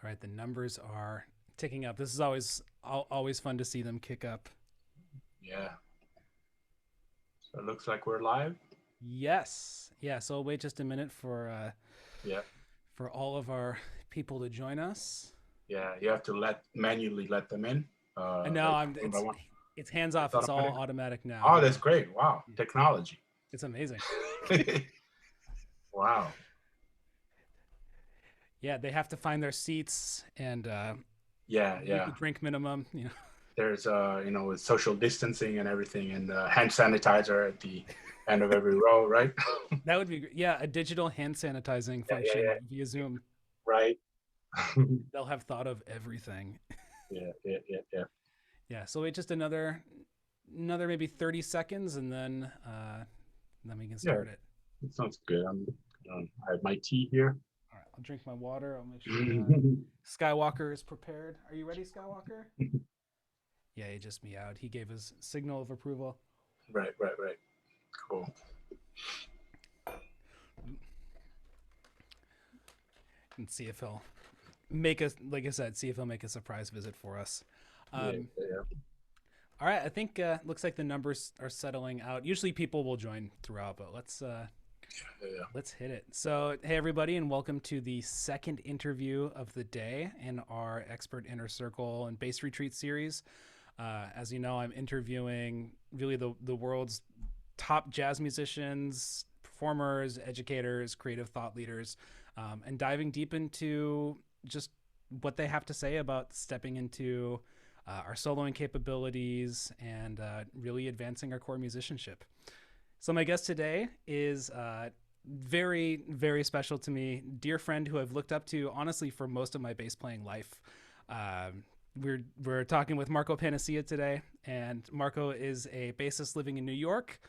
All right, the numbers are ticking up. This is always fun to see them kick up. Yeah. So it looks like we're live. Yes. Yeah, so I'll wait just a minute Yeah. for all of our people to join us. Yeah. You have to manually let them in, And now like I'm one by one. it's hands It's off. It's all automatic. automatic now. Oh, Yeah. that's great. Wow. Yeah. Technology. It's amazing. Wow. Yeah, they have to find their seats and Yeah. meet the Yeah. drink minimum, you know. There's, with social distancing and everything, and hand sanitizer at the end of every row, right? That would be yeah, a digital hand sanitizing Yeah. Yeah. function Yeah. via Zoom. Right. They'll have thought of everything. Yeah. Yeah. Yeah. Yeah. Yeah, so wait just another maybe 30 seconds and then we can Yeah. start it. It sounds good. I have my tea here. All right, I'll drink my water. I'll make sure Skywalker is prepared. Are you ready, Skywalker? Yeah, he just meowed. He gave his signal of approval. Right. Right. Right. Cool. And see if he'll make us, like I said, see if he'll make a surprise visit for us. Yeah. Um, Yeah. all right, I think looks like the numbers are settling out. Usually people will join throughout, but Yeah. Yeah. let's hit it. So, hey everybody, and welcome to the second interview of the day in our Expert Inner Circle and Bass Retreat series. As you know, I'm interviewing really the world's top jazz musicians, performers, educators, creative thought leaders, and diving deep into just what they have to say about stepping into our soloing capabilities and really advancing our core musicianship. So my guest today is very, very special to me, dear friend who I've looked up to honestly for most of my bass playing life. Um, we're talking with Marco Panascia today, and Marco is a bassist living in New York,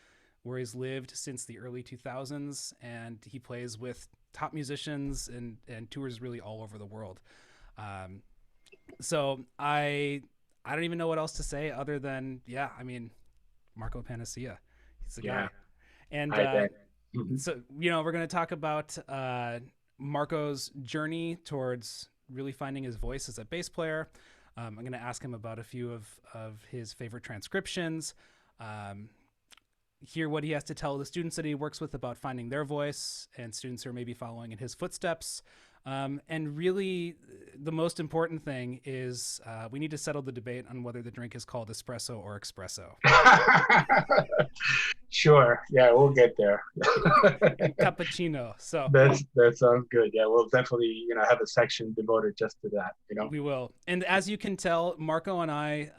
where he's lived since the early 2000s, and he plays with top musicians and tours really all over the world. Um, so I don't even know what else to say other than yeah, I mean Marco Panascia, he's the Yeah. guy. And I bet. Mhm. so we're going to talk about Marco's journey towards really finding his voice as a bass player. I'm going to ask him about a few of his favorite transcriptions, um, hear what he has to tell the students that he works with about finding their voice and students who are maybe following in his footsteps. And really, the most important thing is we need to settle the debate on whether the drink is called espresso or espresso. Sure. Yeah, we'll get there. And cappuccino. So That sounds good. Yeah, we'll definitely, have a section devoted just to that. we will. And as you can tell, Marco and I,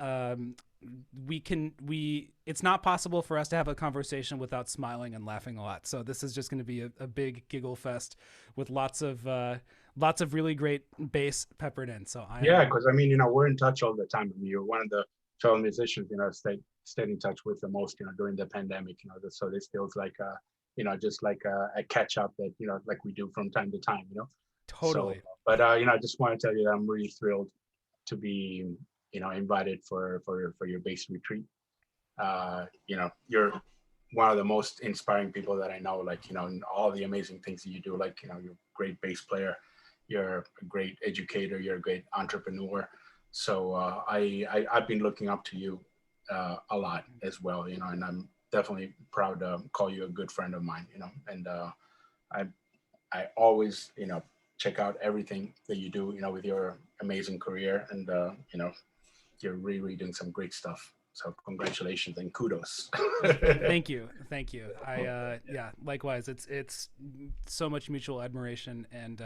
it's not possible for us to have a conversation without smiling and laughing a lot. So this is just going to be a big giggle fest with lots of really great bass peppered in. So I Yeah, am, because I mean, we're in touch all the time. I mean, you're one of the fellow musicians, stayed in touch with the most, during the pandemic, so this feels like just like a catch up that, like we do from time to time. So, totally. but I just want to tell you that I'm really thrilled to be, invited for your bass retreat. You're one of the most inspiring people that I know, like, and all the amazing things that you do, like, you're a great bass player, you're a great educator, you're a great entrepreneur. So I've been looking up to you a lot as well, and I'm definitely proud to call you a good friend of mine, and I I always, check out everything that you do, with your amazing career, and you're really doing some great stuff. So congratulations and kudos. Thank you, thank you. Yeah, likewise. It's so much mutual admiration, and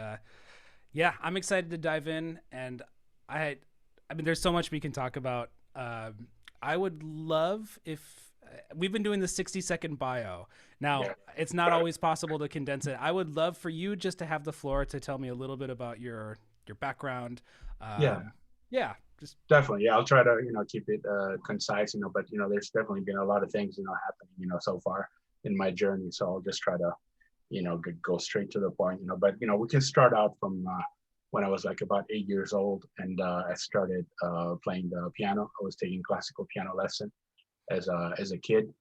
yeah, I'm excited to dive in. And I, I mean, there's so much we can talk about. I would love if we've been doing the 60-second bio. Now, Yeah. it's not always possible to condense it. I would love for you just to have the floor to tell me a little bit about your background. Yeah, Yeah, just definitely. Yeah, I'll try to, keep it concise, but, there's definitely been a lot of things, happening, so far in my journey. So I'll just try to, go straight to the point, but, we can start out from when I was like about 8 years old, and I started playing the piano. I was taking classical piano lesson as a kid.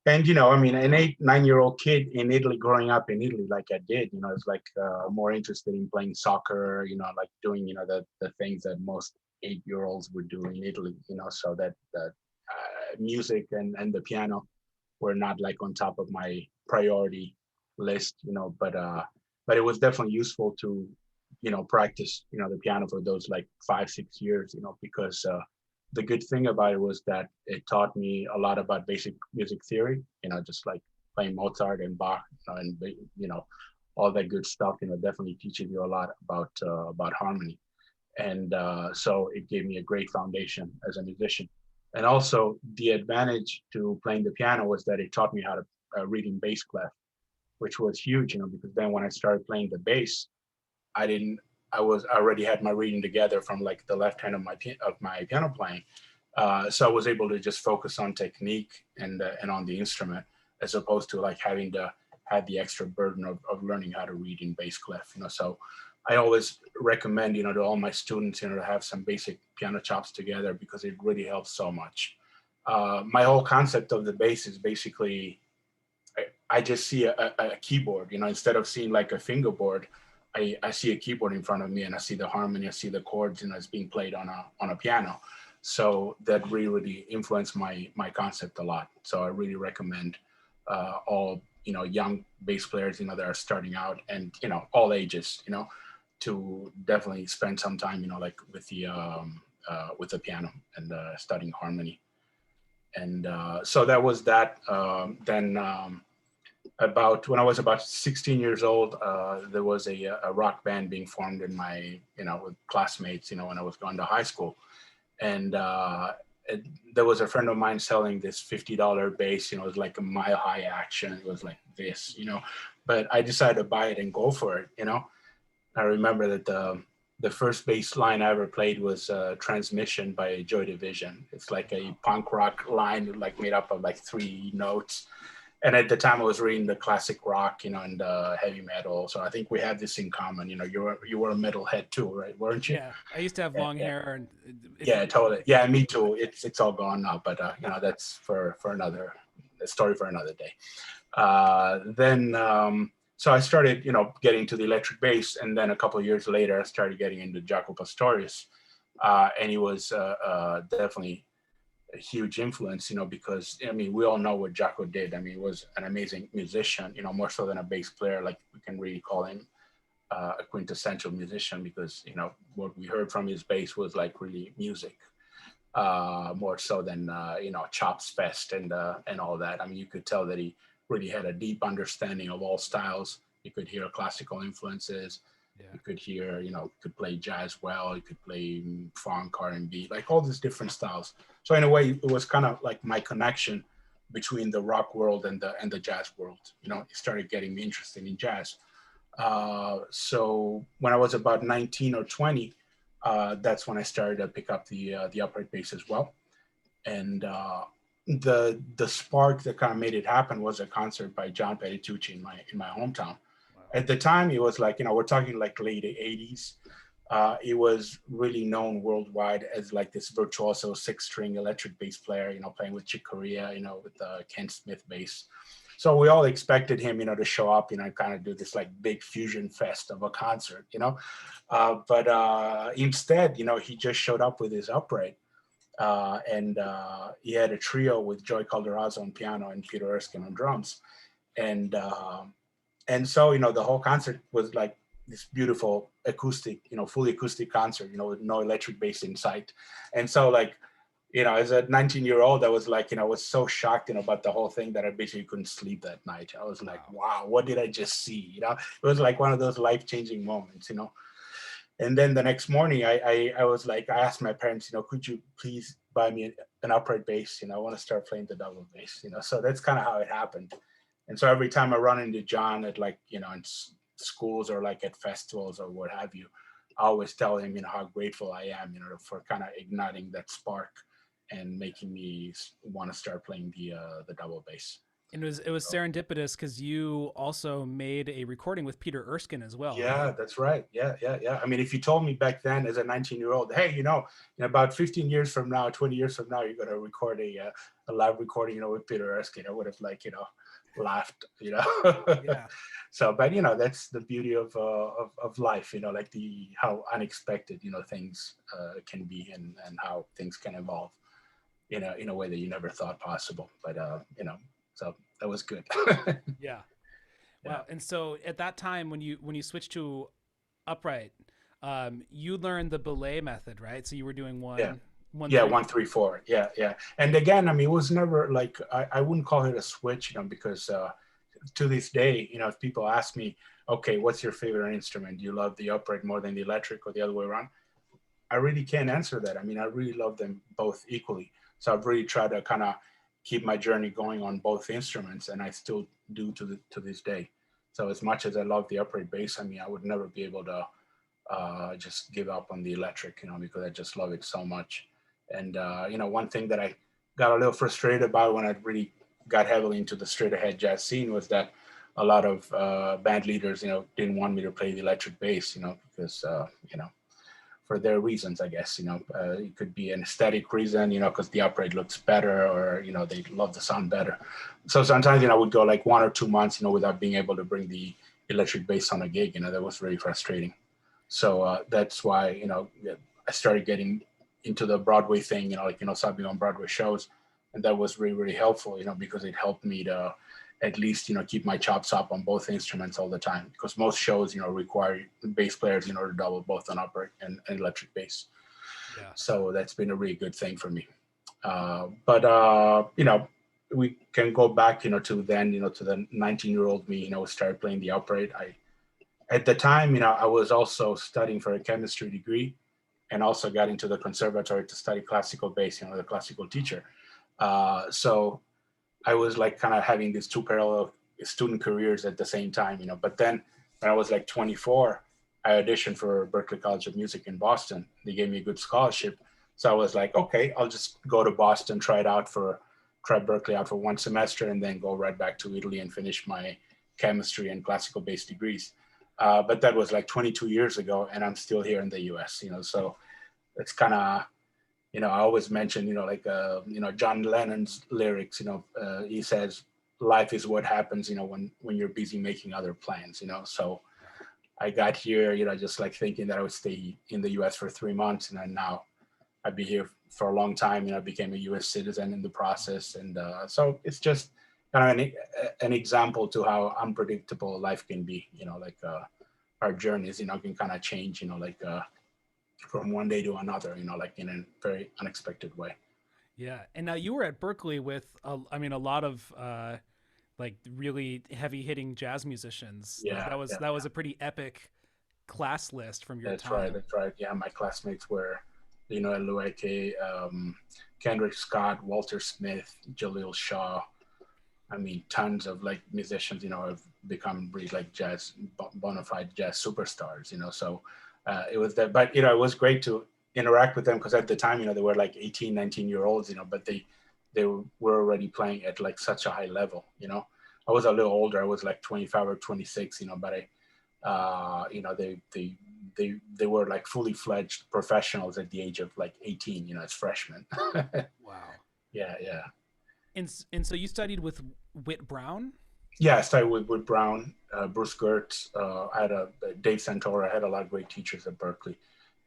And I mean, an 8, 9-year-old kid in Italy, growing up in Italy, like I did, it's like more interested in playing soccer, like doing, the things that most 8-year-olds would do in Italy, so that music and the piano were not like on top of my priority list, but it was definitely useful to, practice, the piano for those like 5, 6 years, because the good thing about it was that it taught me a lot about basic music theory, just like playing Mozart and Bach, and all that good stuff, definitely teaches you a lot about harmony. And so it gave me a great foundation as a musician. And also the advantage to playing the piano was that it taught me how to read in bass clef, which was huge, because then when I started playing the bass, I didn't, I was I already had my reading together from like the left hand of my piano playing. So I was able to just focus on technique and on the instrument, as opposed to like having to have the extra burden of learning how to read in bass clef. So I always recommend, to all my students, to have some basic piano chops together, because it really helps so much. My whole concept of the bass is basically, I just see a keyboard, instead of seeing like a fingerboard, I see a keyboard in front of me, and I see the harmony, I see the chords, and it's being played on a piano. So that really influenced my concept a lot. So I really recommend all young bass players, that are starting out, and all ages, to definitely spend some time, like with the piano and studying harmony. And so that was that. Then about when I was about 16 years old, there was a rock band being formed in my, with classmates, when I was going to high school. And there was a friend of mine selling this $50 bass, it was like a Mile High Action. It was like this, but I decided to buy it and go for it. I remember that the first bass line I ever played was Transmission by Joy Division. It's like a punk rock line, like made up of like 3 notes. And at the time I was reading the classic rock, and heavy metal. So I think we had this in common. You were a metalhead too, right? Weren't you? Yeah, I used to have long hair, and Yeah, totally. Yeah, me too. It's all gone now, but that's for another a story for another day. Then so I started, getting to the electric bass, and then a couple of years later, I started getting into Jaco Pastorius, and he was definitely a huge influence, because I mean, we all know what Jaco did. I mean, he was an amazing musician, more so than a bass player. Like, we can really call him a quintessential musician, because what we heard from his bass was like really music, more so than chops fest and all that. I mean, you could tell that he really had a deep understanding of all styles. You could hear classical influences. yeah, You could hear, could play jazz well. You could play funk, R&B, like all these different styles. So in a way, it was kind of like my connection between the rock world and the jazz world. It started getting me interested in jazz. So when I was about 19 or 20, that's when I started to pick up the upright bass as well. And the spark that kind of made it happen was a concert by John Petitucci in my hometown. wow, At the time, it was like, we're talking like late 80s. It was really known worldwide as like this virtuoso 6-string electric bass player, playing with Chick Corea, with the Ken Smith bass. So we all expected him, to show up, kind of do this like big fusion fest of a concert, but instead, he just showed up with his upright. And he had a trio with Joy Calderazzo on piano and Peter Erskine on drums. And so, the whole concert was like this beautiful acoustic, fully acoustic concert, with no electric bass in sight. And so, like, as a 19-year-old, I was like, I was so shocked, about the whole thing that I basically couldn't sleep that night. I was like, wow, what did I just see? It was like one of those life-changing moments. And then the next morning, I was like, I asked my parents, could you please buy me an upright bass? I want to start playing the double bass. So that's kind of how it happened. And so every time I run into John at like, in schools or like at festivals or what have you, I always tell him, how grateful I am, for kind of igniting that spark and making me want to start playing the double bass. and it was So, serendipitous because you also made a recording with Peter Erskine as well, right? yeah, that's right. Yeah, yeah, yeah. I mean, if you told me back then as a 19-year-old, hey, in about 15 years from now, 20 years from now, you're going to record a live recording, with Peter Erskine, I would have laughed. Yeah. So, but that's the beauty of life, like how unexpected, things can be, and how things can evolve, in a way that you never thought possible. But so that was good. Yeah. Yeah. Wow. And so at that time, when you switched to upright, you learned the belay method, right? So you were doing Yeah. one, Yeah, three, 1 3 4. Yeah, yeah. And again, I mean, it was never like I wouldn't call it a switch, because to this day, if people ask me, okay, what's your favorite instrument? Do you love the upright more than the electric, or the other way around? I really can't answer that. I mean, I really love them both equally. So I've really tried to kind of keep my journey going on both instruments, and I still do to this day. So as much as I love the upright bass, I mean, I would never be able to just give up on the electric, because I just love it so much. And one thing that I got a little frustrated about when I really got heavily into the straight ahead jazz scene was that a lot of band leaders, didn't want me to play the electric bass, because for their reasons, I guess. It could be an aesthetic reason, because the upright looks better, or they love the sound better. So sometimes, I would go like 1 or 2 months, without being able to bring the electric bass on a gig. That was really frustrating. So that's why I started getting into the Broadway thing. Started being on Broadway shows, and that was really, really helpful. Because it helped me to at least keep my chops up on both instruments all the time, because most shows require bass players to double both on upright and electric bass. yeah. So that's been a really good thing for me. But we can go back to then to the 19-year-old me, started playing the upright. At the time, I was also studying for a chemistry degree, and also got into the conservatory to study classical bass, the classical teacher. So I was like kind of having these two parallel student careers at the same time, But then when I was like 24, I auditioned for Berklee College of Music in Boston. They gave me a good scholarship. So I was like, okay, I'll just go to Boston, try Berklee out for 1 semester, and then go right back to Italy and finish my chemistry and classical bass degrees. But that was like 22 years ago, and I'm still here in the US, so it's kind of, I always mention, John Lennon's lyrics, he says, life is what happens, when you're busy making other plans, so I got here, just like thinking that I would stay in the US for 3 months, and then now I'd be here for a long time, I became a US citizen in the process. And so it's just kind of an example to how unpredictable life can be, our journeys, can kind of change, from one day to another, like in a very unexpected way. Yeah. And now you were at Berklee with, a lot of like really heavy hitting jazz musicians. Like Yeah, yeah, that was a pretty epic class list from your that's right. time. That's right. Yeah, my classmates were, Lueke, Kendrick Scott, Walter Smith, Jaleel Shaw. I mean, tons of like musicians, have become really like jazz, bona fide jazz superstars, So it was that, but, it was great to interact with them, because at the time, they were like 18, 19-year-olds, but they were already playing at like such a high level, I was a little older. I was like 25 or 26, but they were like fully fledged professionals at the age of like 18, as freshmen. Wow. Yeah, yeah. And so you studied with Whit Brown? Yeah, I started with Brown, Bruce Gertz. I had Dave Santora. I had a lot of great teachers at Berklee,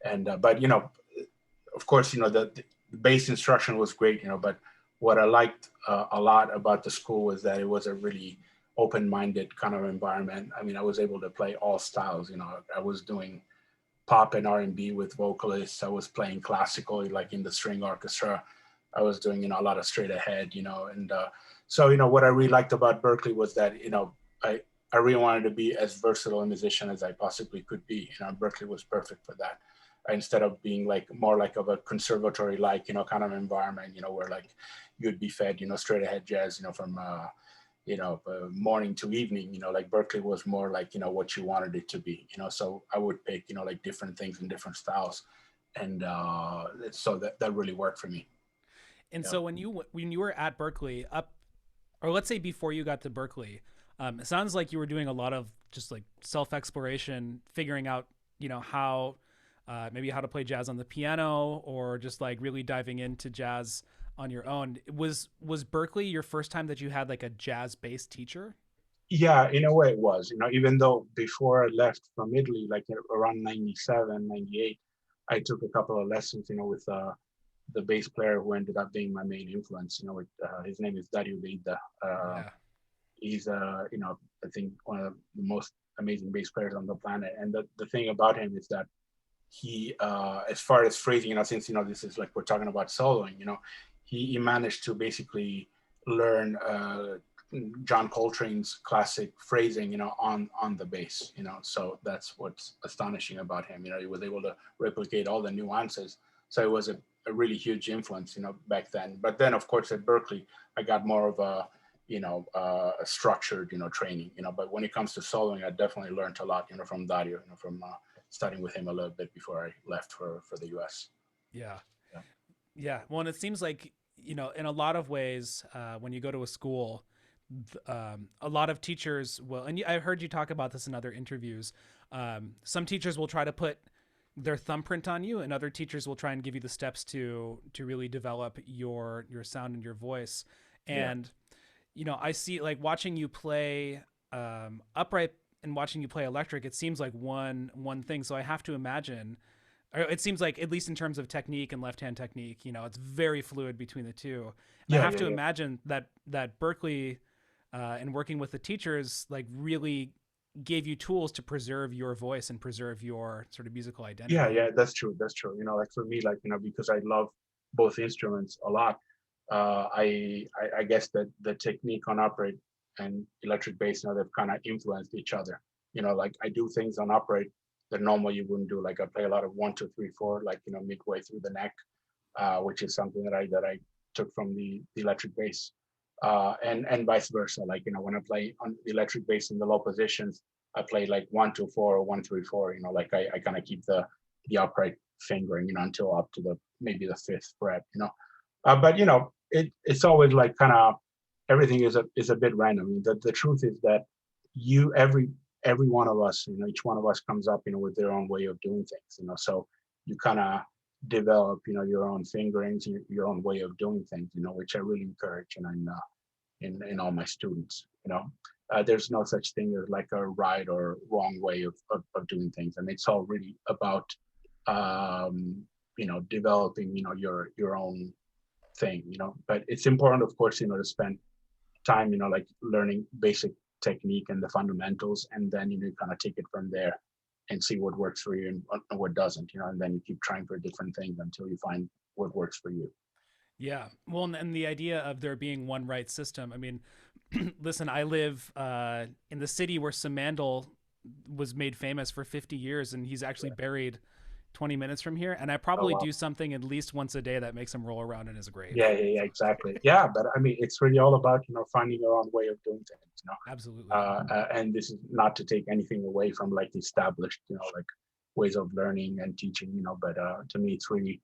and but of course, the bass instruction was great, but what I liked a lot about the school was that it was a really open-minded kind of environment. I mean, I was able to play all styles. I was doing pop and R&B with vocalists. I was playing classical, like in the string orchestra. I was doing, a lot of straight ahead, and so, what I really liked about Berklee was that, I really wanted to be as versatile a musician as I possibly could be. Berklee was perfect for that. Instead of being like more like of a conservatory, like, kind of environment, where like you'd be fed, straight ahead jazz, from, morning to evening, like Berklee was more like, what you wanted it to be, so I would pick, like different things in different styles. And so that really worked for me. And Yeah. so when you were at Berklee, or let's say before you got to Berklee, it sounds like you were doing a lot of just like self exploration, figuring out how maybe how to play jazz on the piano, or just like really diving into jazz on your own. Was Berklee your first time that you had like a jazz bass teacher? Yeah, in a way it was, even though before I left from Italy, like around 97, 98, I took a couple of lessons, with the bass player who ended up being my main influence, his name is Dario Vida. Yeah. He's, I think one of the most amazing bass players on the planet. And the thing about him is that he, as far as phrasing, since, this is like we're talking about soloing, he managed to basically learn John Coltrane's classic phrasing, on the bass, so that's what's astonishing about him. He was able to replicate all the nuances. So it was a really huge influence, back then. But then, of course, at Berklee, I got more of a, a structured, training, but when it comes to soloing, I definitely learned a lot, from Dario, from studying with him a little bit before I left for the US. Yeah. Yeah. Yeah. Well, and it seems like, in a lot of ways, when you go to a school, a lot of teachers will, and I heard you talk about this in other interviews. Some teachers will try to put their thumbprint on you, and other teachers will try and give you the steps to really develop your sound and your voice. And I see, like, watching you play upright and watching you play electric, it seems like one thing. So I have to imagine, or it seems like, at least in terms of technique and left hand technique, it's very fluid between the two. And I have to imagine that Berklee, and working with the teachers, like, really gave you tools to preserve your voice and preserve your sort of musical identity. Yeah, that's true. Like for me, like, because I love both instruments a lot, I guess that the technique on upright and electric bass, they've kind of influenced each other. Like I do things on upright that normally you wouldn't do. Like I play a lot of 1, 2, 3, 4, like, midway through the neck, which is something that I took from the electric bass. And vice versa. Like, when I play on the electric bass in the low positions, I play like 1, 2, 4 or 1, 3, 4, like I kind of keep the upright fingering, until up to maybe the 5th fret, but it's always like kind of everything is a bit random. I mean, the truth is that every one of us, each one of us comes up, with their own way of doing things, so you kind of develop, your own fingerings, your own way of doing things, which I really encourage, in all my students. There's no such thing as like a right or wrong way of doing things, and it's all really about developing, your own thing, but it's important, of course, to spend time, like learning basic technique and the fundamentals, and then kind of take it from there and see what works for you and what doesn't, and then you keep trying for different things until you find what works for you. Yeah. Well, and the idea of there being one right system. I mean, listen, I live in the city where Simandl was made famous for 50 years, and he's actually buried 20 minutes from here. And I probably do something at least once a day that makes him roll around in his grave. Yeah, exactly. Yeah, but I mean, it's really all about, finding your own way of doing things, Absolutely. And this is not to take anything away from like established, like ways of learning and teaching, but to me, it's really,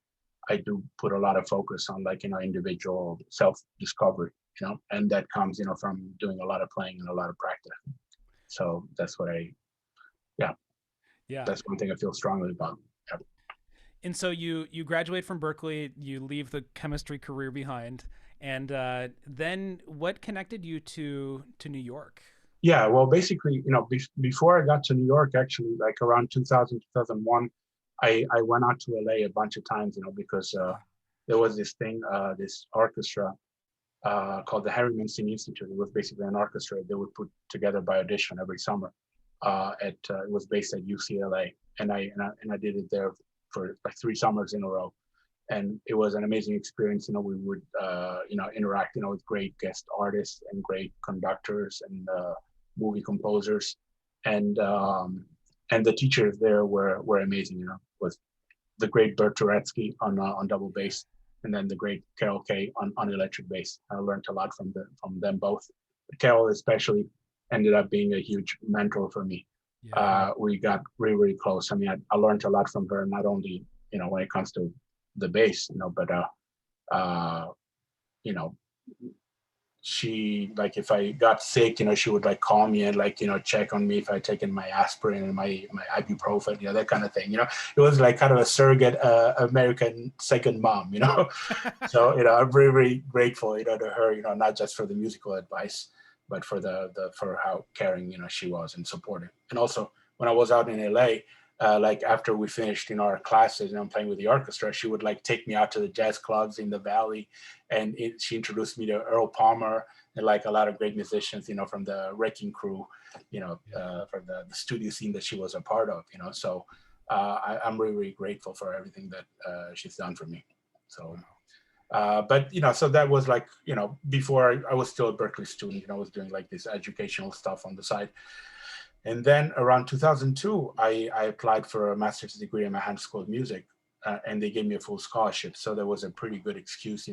I do put a lot of focus on like, individual self-discovery, and that comes, from doing a lot of playing and a lot of practice. So that's what that's one thing I feel strongly about. Yeah. And so you graduate from Berklee, you leave the chemistry career behind, and then what connected you to New York? Yeah, well, basically, before I got to New York, actually, like around 2000, 2001, I went out to LA a bunch of times, because there was this thing, this orchestra called the Herring Institute. It was basically an orchestra they would put together by audition every summer. It was based at UCLA, and I did it there for like 3 summers in a row, and it was an amazing experience. We would interact, with great guest artists and great conductors and movie composers, and the teachers there were amazing. Was the great Bert Turetsky on double bass, and then the great Carol Kay on electric bass. I learned a lot from them both. Carol especially ended up being a huge mentor for me. Yeah. We got really, really close. I mean, I learned a lot from her, not only, when it comes to the bass, but, she, like, if I got sick, she would like call me and like, check on me if I taken my aspirin and my ibuprofen, that kind of thing. It was like kind of a surrogate American second mom, So, I'm very, very grateful, to her, not just for the musical advice, but for for how caring, she was and supportive. And also when I was out in LA, like after we finished our classes and I'm playing with the orchestra, she would like take me out to the jazz clubs in the Valley, and she introduced me to Earl Palmer and like a lot of great musicians, from the Wrecking Crew, for the studio scene that she was a part of, So I'm really, really grateful for everything that she's done for me. So, but so that was like before I was still a Berklee student, I was doing like this educational stuff on the side. And then around 2002, I applied for a master's degree in Manhattan School of Music, and they gave me a full scholarship. So there was a pretty good excuse,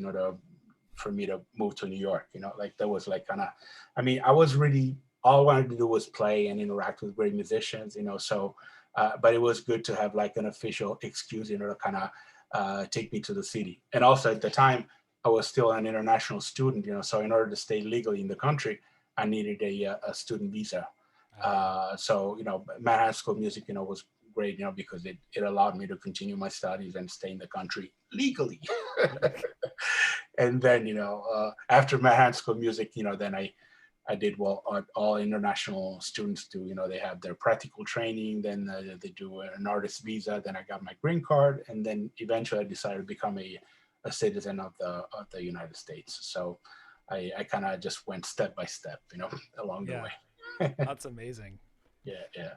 for me to move to New York. Like that was like kind of, I was really, all I wanted to do was play and interact with great musicians, So, but it was good to have like an official excuse, to kind of take me to the city. And also at the time, I was still an international student, So in order to stay legally in the country, I needed a student visa. So, Manhattan School of Music, was great, because it allowed me to continue my studies and stay in the country legally. And then, after Manhattan School of Music, then I did what all international students do. They have their practical training, then they do an artist visa. Then I got my green card, and then eventually I decided to become a citizen of the United States. So I kind of just went step by step, along the way. That's amazing. Yeah.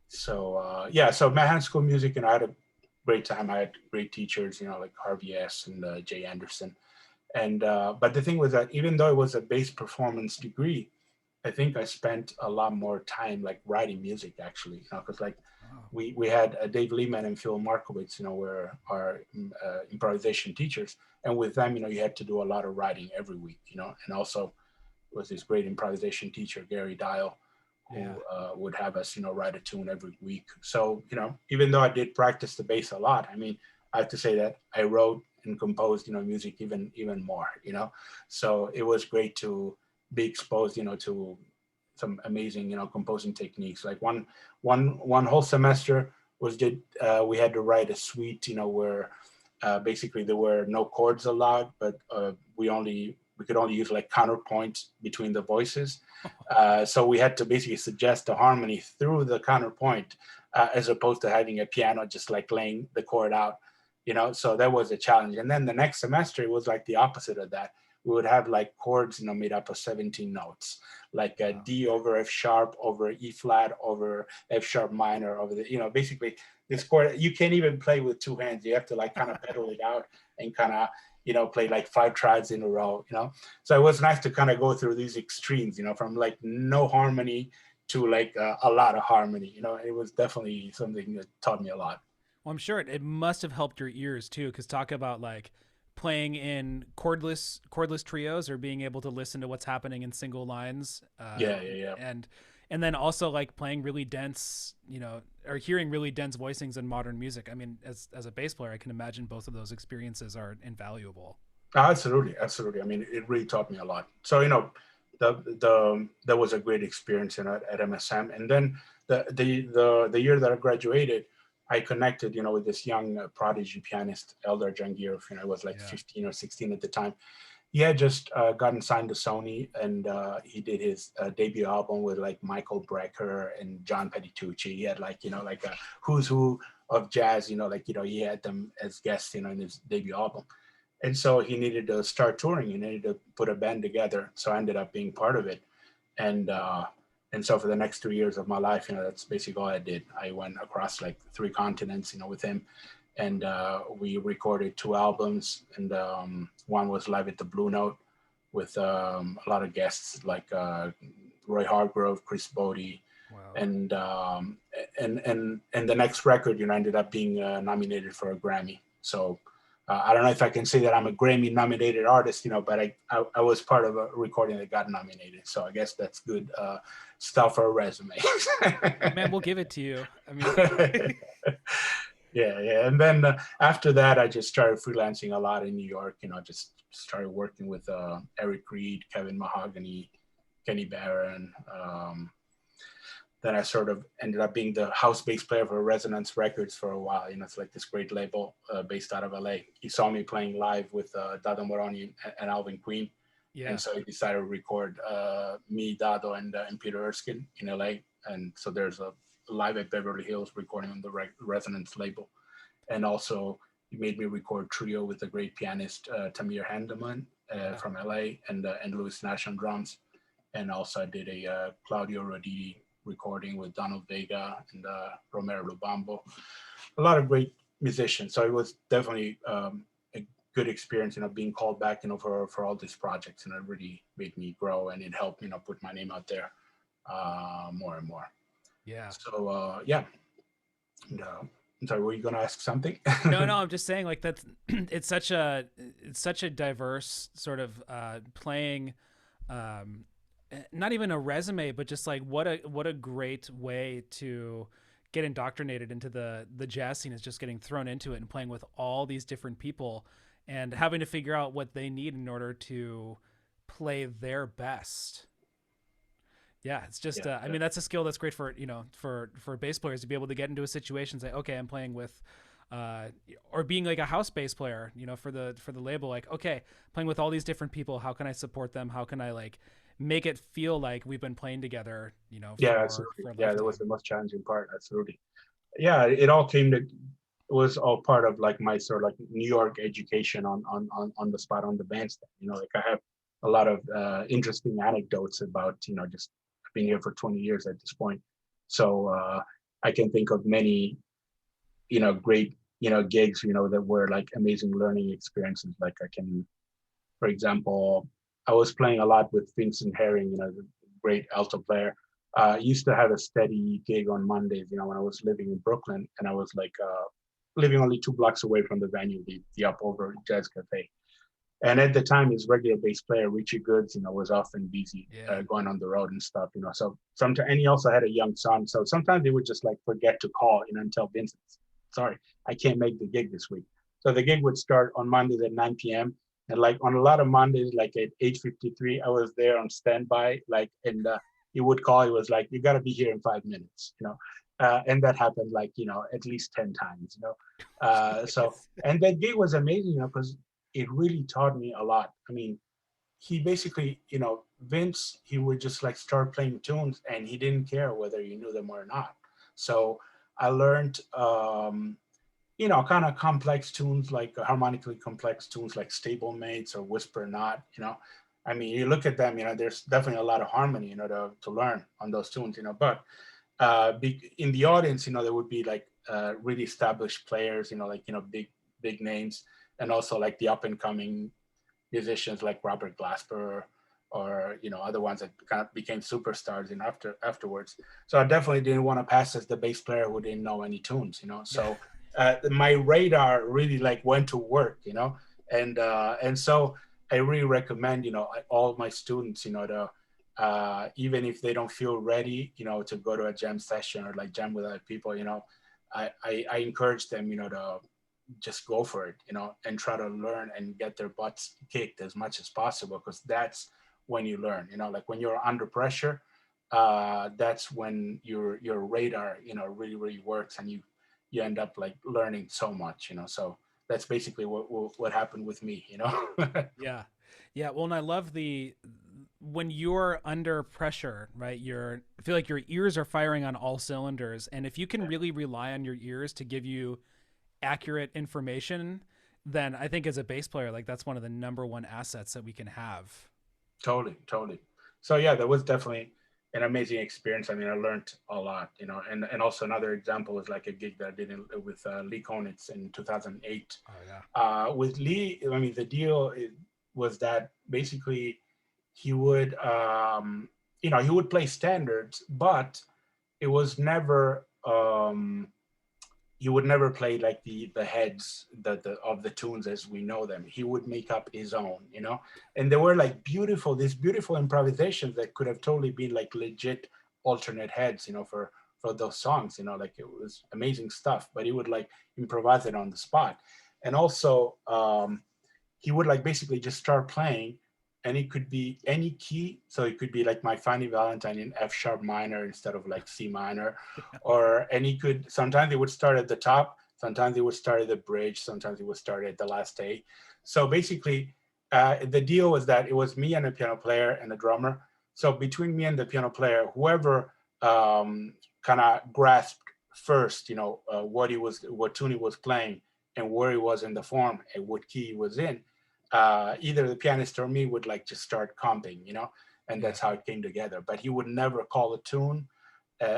So so Manhattan School of Music, I had a great time. I had great teachers, like Harvey S. and Jay Anderson. And but the thing was that even though it was a bass performance degree, I think I spent a lot more time like writing music actually, because like we had Dave Lehman and Phil Markowitz, were our improvisation teachers, and with them, you had to do a lot of writing every week, and also was this great improvisation teacher, Gary Dial, who would have us, write a tune every week. So, even though I did practice the bass a lot, I have to say that I wrote and composed, music even more, So it was great to be exposed, to some amazing, composing techniques. Like one whole semester we had to write a suite, where basically there were no chords allowed, but we could only use like counterpoints between the voices. So we had to basically suggest a harmony through the counterpoint, as opposed to having a piano just like laying the chord out, so that was a challenge. And then the next semester, it was like the opposite of that. We would have like chords, made up of 17 notes, like a D over F sharp, over E flat, over F sharp minor, over the, basically this chord, you can't even play with two hands. You have to like kind of pedal it out and kind of, play like 5 triads in a row, So it was nice to kind of go through these extremes, from like no harmony to like a lot of harmony, It was definitely something that taught me a lot. Well, I'm sure it must have helped your ears too, because talk about like playing in cordless trios or being able to listen to what's happening in single lines. Yeah. And then also like playing really dense, or hearing really dense voicings in modern music. As a bass player, I can imagine both of those experiences are invaluable. Absolutely. It really taught me a lot. So, that was a great experience, at MSM. And then the year that I graduated, I connected, with this young prodigy pianist, Eldar Jangirov. I was like 15 or 16 at the time. He had just gotten signed to Sony, and he did his debut album with like Michael Brecker and John Petitucci. He had like, like a who's who of jazz, he had them as guests, in his debut album. And so he needed to start touring. He needed to put a band together. So I ended up being part of it. And so for the next 3 years of my life, that's basically all I did. I went across like 3 continents, with him. And we recorded 2 albums. And one was Live at the Blue Note with a lot of guests like Roy Hargrove, Chris Bodie. Wow. And the next record, ended up being nominated for a Grammy. So I don't know if I can say that I'm a Grammy nominated artist, but I was part of a recording that got nominated. So I guess that's good stuff for a resume. Man, we'll give it to you. Yeah. And then after that, I just started freelancing a lot in New York. Just started working with Eric Reed, Kevin Mahogany, Kenny Barron. Then I sort of ended up being the house bass player for Resonance Records for a while. It's like this great label based out of LA. He saw me playing live with Dado Moroni and Alvin Queen. Yeah. And so he decided to record me, Dado, and Peter Erskine in LA. And so there's a live at Beverly Hills recording on the Resonance label. And also he made me record trio with the great pianist Tamir Handeman from LA and Louis Nash on drums. And also I did a Claudio Roditi recording with Donald Vega and Romero Lubambo. A lot of great musicians. So it was definitely a good experience, being called back, for all these projects, and it really made me grow, and it helped, put my name out there more and more. Yeah. So yeah. And, I'm sorry, were you going to ask something? No, I'm just saying, like, that's it's such a diverse sort of playing. Not even a resume, but just like what a great way to get indoctrinated into the jazz scene, is just getting thrown into it and playing with all these different people and having to figure out what they need in order to play their best. Yeah, it's just I mean, that's a skill that's great for for bass players to be able to get into a situation and say, okay, I'm playing with or being like a house bass player, for the label, like, okay, playing with all these different people, how can I support them, how can I like make it feel like we've been playing together, Absolutely. For a That lifetime. was the most challenging part. Absolutely. Yeah, it all came to, it was all part of like my sort of like New York education on the spot on the bandstand. Like I have a lot of interesting anecdotes about, just being here for 20 years at this point. So I can think of many, great, gigs, that were like amazing learning experiences. Like I can, for example, I was playing a lot with Vincent Herring, the great alto player. Used to have a steady gig on Mondays, when I was living in Brooklyn, and I was like living only 2 blocks away from the venue, the Up Over Jazz Cafe. And at the time, his regular bass player, Richie Goods, was often busy going on the road and stuff, So sometimes, and he also had a young son. So sometimes he would just like forget to call, and tell Vincent, sorry, I can't make the gig this week. So the gig would start on Mondays at 9 p.m. And like on a lot of Mondays, like at 8:53, I was there on standby, like, and he would call. He was like, "You got to be here in 5 minutes," and that happened like at least 10 times, So, and that gig was amazing, because it really taught me a lot. I mean, he basically, Vince, he would just like start playing tunes, and he didn't care whether you knew them or not. So I learned. Kind of complex tunes, like harmonically complex tunes like Stablemates or Whisper Not, I mean, you look at them, there's definitely a lot of harmony, to learn on those tunes, but in the audience, there would be like really established players, like, big names, and also like the up and coming musicians like Robert Glasper or, other ones that kind of became superstars afterwards. So I definitely didn't want to pass as the bass player who didn't know any tunes, so my radar really like went to work, and so I really recommend, all my students, to even if they don't feel ready, to go to a jam session or like jam with other people, I encourage them, to just go for it, and try to learn and get their butts kicked as much as possible, because that's when you learn, like when you're under pressure, that's when your radar, really works, and you end up like learning so much, so that's basically what happened with me, Yeah, well, and I love when you're under pressure, right? I feel like your ears are firing on all cylinders, and if you can really rely on your ears to give you accurate information, then I think as a bass player, like that's one of the number one assets that we can have. Totally. So yeah, that was definitely an amazing experience. I mean, I learned a lot, and also another example was like a gig that I did with Lee Konitz in 2008. Oh yeah. With Lee, I mean, the deal was that basically he would, he would play standards, but it was never, he would never play like the heads of the tunes as we know them. He would make up his own, and there were like these beautiful improvisations that could have totally been like legit alternate heads, for those songs, like it was amazing stuff, but he would like improvise it on the spot. And also he would like basically just start playing, and it could be any key. So it could be like My Funny Valentine in F sharp minor instead of like C minor, or and he could sometimes he would start at the top, sometimes he would start at the bridge, sometimes he would start at the last A. So basically, the deal was that it was me and a piano player and a drummer. So between me and the piano player, whoever kind of grasped first, what tune he was playing and where he was in the form and what key he was in, either the pianist or me would like just start comping, and Yeah. that's how it came together. But he would never call a tune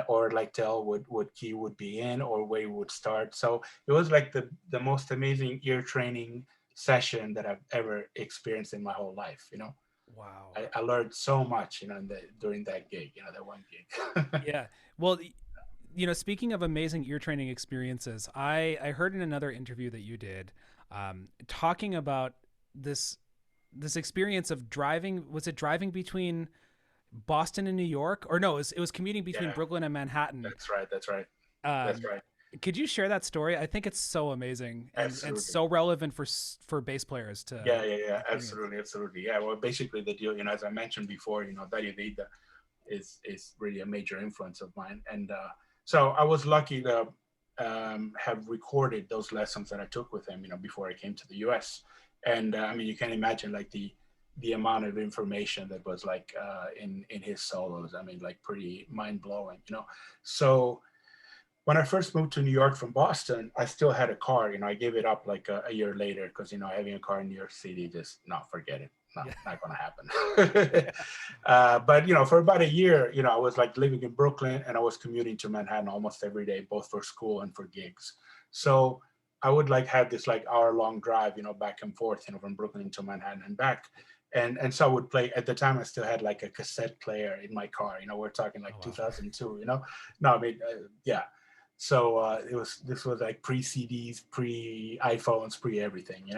or like tell what key would be in or where he would start. So it was like the most amazing ear training session that I've ever experienced in my whole life. Wow. I learned so much, during that gig, that one gig. Yeah. Well, speaking of amazing ear training experiences, I heard in another interview that you did, talking about this experience of driving. Was it driving between Boston and New York, or no? It was commuting between Yeah, Brooklyn and Manhattan. that's right. That's right. That's Um, right. could you share that story? I think it's so amazing and Absolutely. so relevant for bass players to Yeah. experience. Absolutely, absolutely. Yeah. Well, basically, the deal, as I mentioned before, Dario Vida is really a major influence of mine, and so I was lucky to have recorded those lessons that I took with him, before I came to the U.S. And I mean, you can imagine like the amount of information that was like in his solos. I mean, like pretty mind blowing, So when I first moved to New York from Boston, I still had a car. I gave it up like a year later because having a car in New York City, just not forget it. Yeah. Not going to happen. But for about a year, I was like living in Brooklyn and I was commuting to Manhattan almost every day, both for school and for gigs. So I would like have this like hour-long drive, back and forth, from Brooklyn to Manhattan and back. And so I would play. At the time, I still had like a cassette player in my car. We're talking Oh like wow. 2002. No, I mean, yeah. So this was like pre CDs, pre iPhones, pre everything,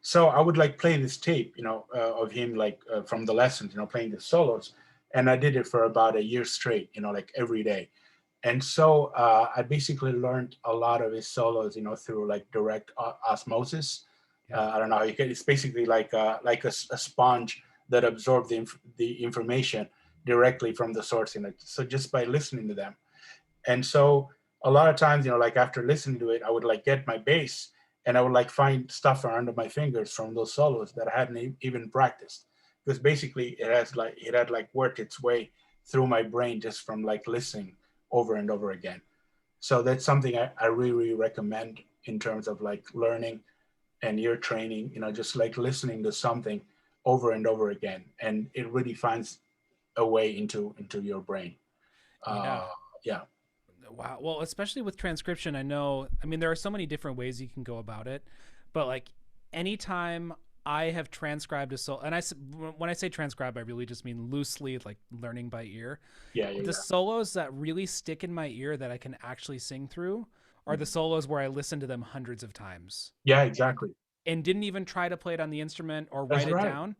So I would like play this tape, of him like from the lessons, playing the solos, and I did it for about a year straight, like every day. And so I basically learned a lot of his solos, through like direct osmosis. Yeah. I don't know how you can. It's basically like a sponge that absorbs the information directly from the source. So just by listening to them. And so a lot of times, like after listening to it, I would like get my bass and I would like find stuff under my fingers from those solos that I hadn't even practiced. Because basically it had like worked its way through my brain just from like listening over and over again. So that's something I really, really recommend in terms of like learning and ear training, just like listening to something over and over again. And it really finds a way into your brain. Yeah. Uh, yeah. Wow. Well, especially with transcription, I mean, there are so many different ways you can go about it, but like anytime I have transcribed a solo, and when I say transcribe, I really just mean loosely, like learning by ear. Yeah, yeah, The yeah. solos that really stick in my ear that I can actually sing through are the Mhm. solos where I listen to them hundreds of times Yeah, and exactly. didn't even try to play it on the instrument or That's write it right. down.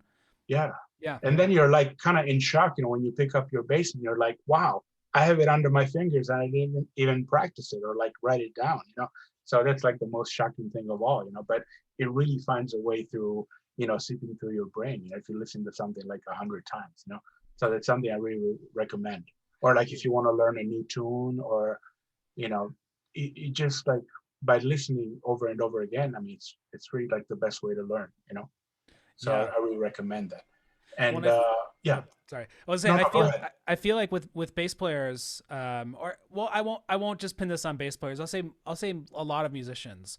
Yeah. Yeah. And then you're like kind of in shock, when you pick up your bass and you're like, wow, I have it under my fingers and I didn't even practice it or like write it down. So that's like the most shocking thing of all. But it really finds a way through, seeping through your brain, if you listen to something like 100 times. So that's something I really recommend. Or like if you want to learn a new tune or, you know, it just like by listening over and over again, I mean, it's really like the best way to learn. So Yeah. I really recommend that. When And I yeah, Oh, sorry. I was no, saying no, go ahead. I feel like with bass players, or well, I won't just pin this on bass players. I'll say a lot of musicians.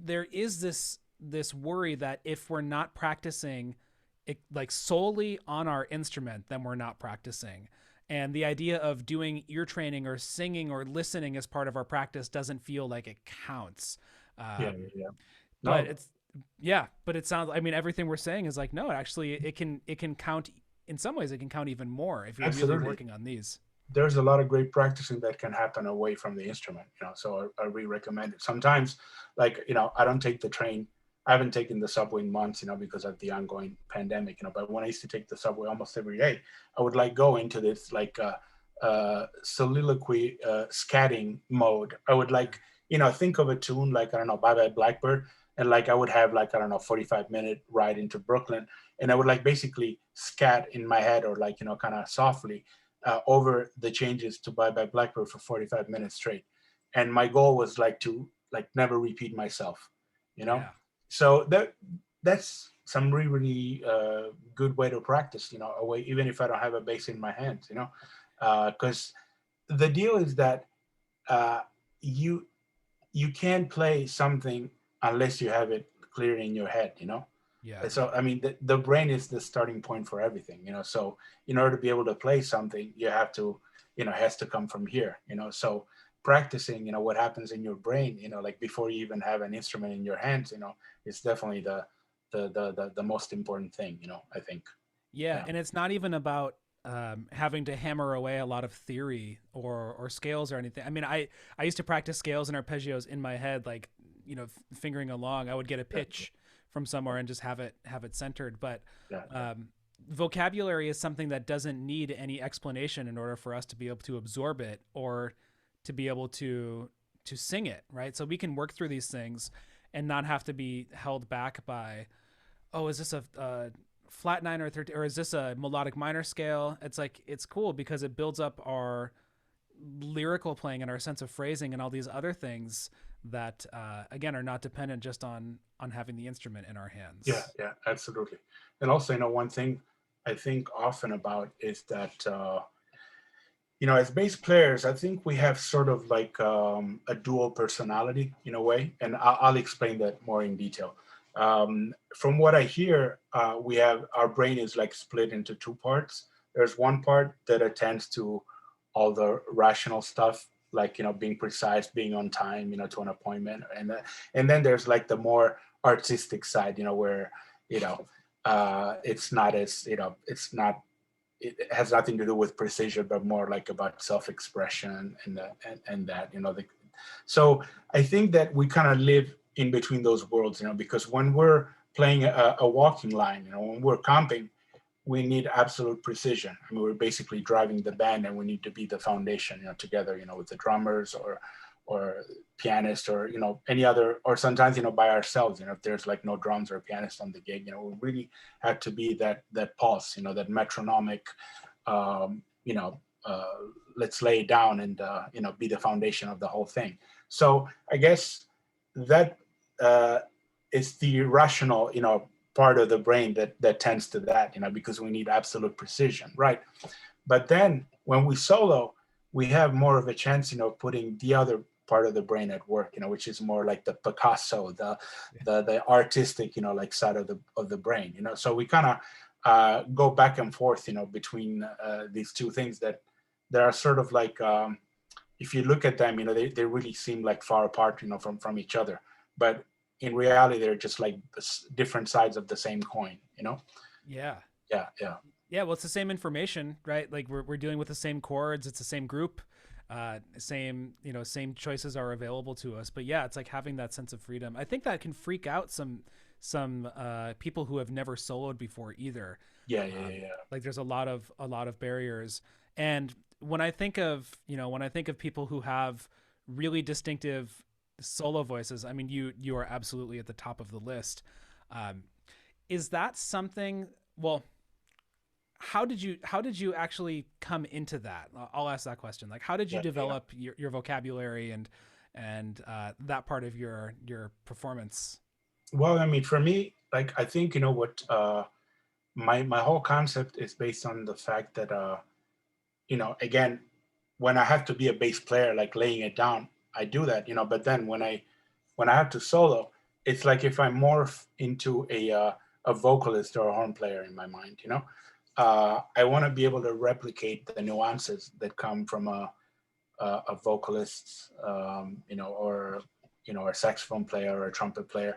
There is this worry that if we're not practicing it like solely on our instrument, then we're not practicing. And the idea of doing ear training or singing or listening as part of our practice doesn't feel like it counts. Yeah, yeah, Um, yeah. but No, it's yeah, but it sounds, I mean, everything we're saying is like, no, actually it can count. In some ways it can count even more if you're really absolutely. working on these. There's a lot of great practicing that can happen away from the instrument. So I really recommend it. Sometimes, like, I don't take the train. I haven't taken the subway in months, because of the ongoing pandemic, but when I used to take the subway almost every day, I would like go into this like soliloquy scatting mode, I would like, think of a tune like, I don't know, Bye Bye Blackbird. And like I would have like, I don't know, 45-minute ride into Brooklyn. And I would like basically scat in my head, or like, kind of softly over the changes to Bye Bye Blackbird for 45 minutes straight. And my goal was like to like never repeat myself, you know? Yeah. So that's some really, really good way to practice, a way, even if I don't have a bass in my hands, because the deal is that uh, you you can't play something unless you have it clear in your head, Yeah. so I mean, the brain is the starting point for everything, so in order to be able to play something, you have to, has to come from here, so practicing, what happens in your brain, like before you even have an instrument in your hands, is definitely the most important thing, I think. Yeah, Yeah. and it's not even about having to hammer away a lot of theory or scales or anything. I mean, I used to practice scales and arpeggios in my head, like fingering along. I would get a Yeah. pitch from somewhere and just have it centered. But Yeah. vocabulary is something that doesn't need any explanation in order for us to be able to absorb it or to be able to sing it, right? So we can work through these things and not have to be held back by, oh, is this a flat nine or 13, or is this a melodic minor scale? It's like, it's cool because it builds up our lyrical playing and our sense of phrasing and all these other things that again are not dependent just on having the instrument in our Yeah, hands. yeah, absolutely. And also, one thing I think often about is that as bass players, I think we have sort of like a dual personality in a way, and I'll explain that more in detail. From what I hear, we have our brain is like split into two parts. There's one part that attends to all the rational stuff, like being precise, being on time, to an appointment, and then there's like the more artistic side, where you know it's not as it's not it has nothing to do with precision, but more like about self-expression and that so I think that we kind of live in between those worlds, because when we're playing a walking line, when we're comping, we need absolute precision. I mean, we're basically driving the band, and we need to be the foundation, together, with the drummers or pianist, or any other, or sometimes by ourselves. If there's like no drums or pianist on the gig, we really have to be that pulse, that metronomic, um, you know, uh, let's lay it down and be the foundation of the whole thing. So I guess that uh, is the rational, part of the brain that tends to that, because we need absolute precision, right? But then when we solo, we have more of a chance, putting the other part of the brain at work, which is more like the Picasso, the artistic, like side of the brain, So we kind of go back and forth, between these two things that are sort of like, if you look at them, they really seem like far apart, from each other. But in reality, they're just like different sides of the same coin, Yeah. Yeah, yeah, Yeah, well, it's the same information, right? Like we're dealing with the same chords, it's the same group, same same choices are available to us. But yeah, it's like having that sense of freedom. I think that can freak out some people who have never soloed before either. yeah, yeah, yeah, Like there's a lot of barriers, and when I think of when I think of people who have really distinctive solo voices, I mean you are absolutely at the top of the list. Um, is that something? Well, how did you actually come into that? I'll ask that question. Like, how did you yeah, yeah. develop your vocabulary and that part of your performance? Well, I mean, for me, like, I think what my whole concept is based on the fact that again, when I have to be a bass player, like laying it down, I do that, But then when I have to solo, it's like if I morph into a vocalist or a horn player in my mind, I want to be able to replicate the nuances that come from a vocalist, or a saxophone player or a trumpet player,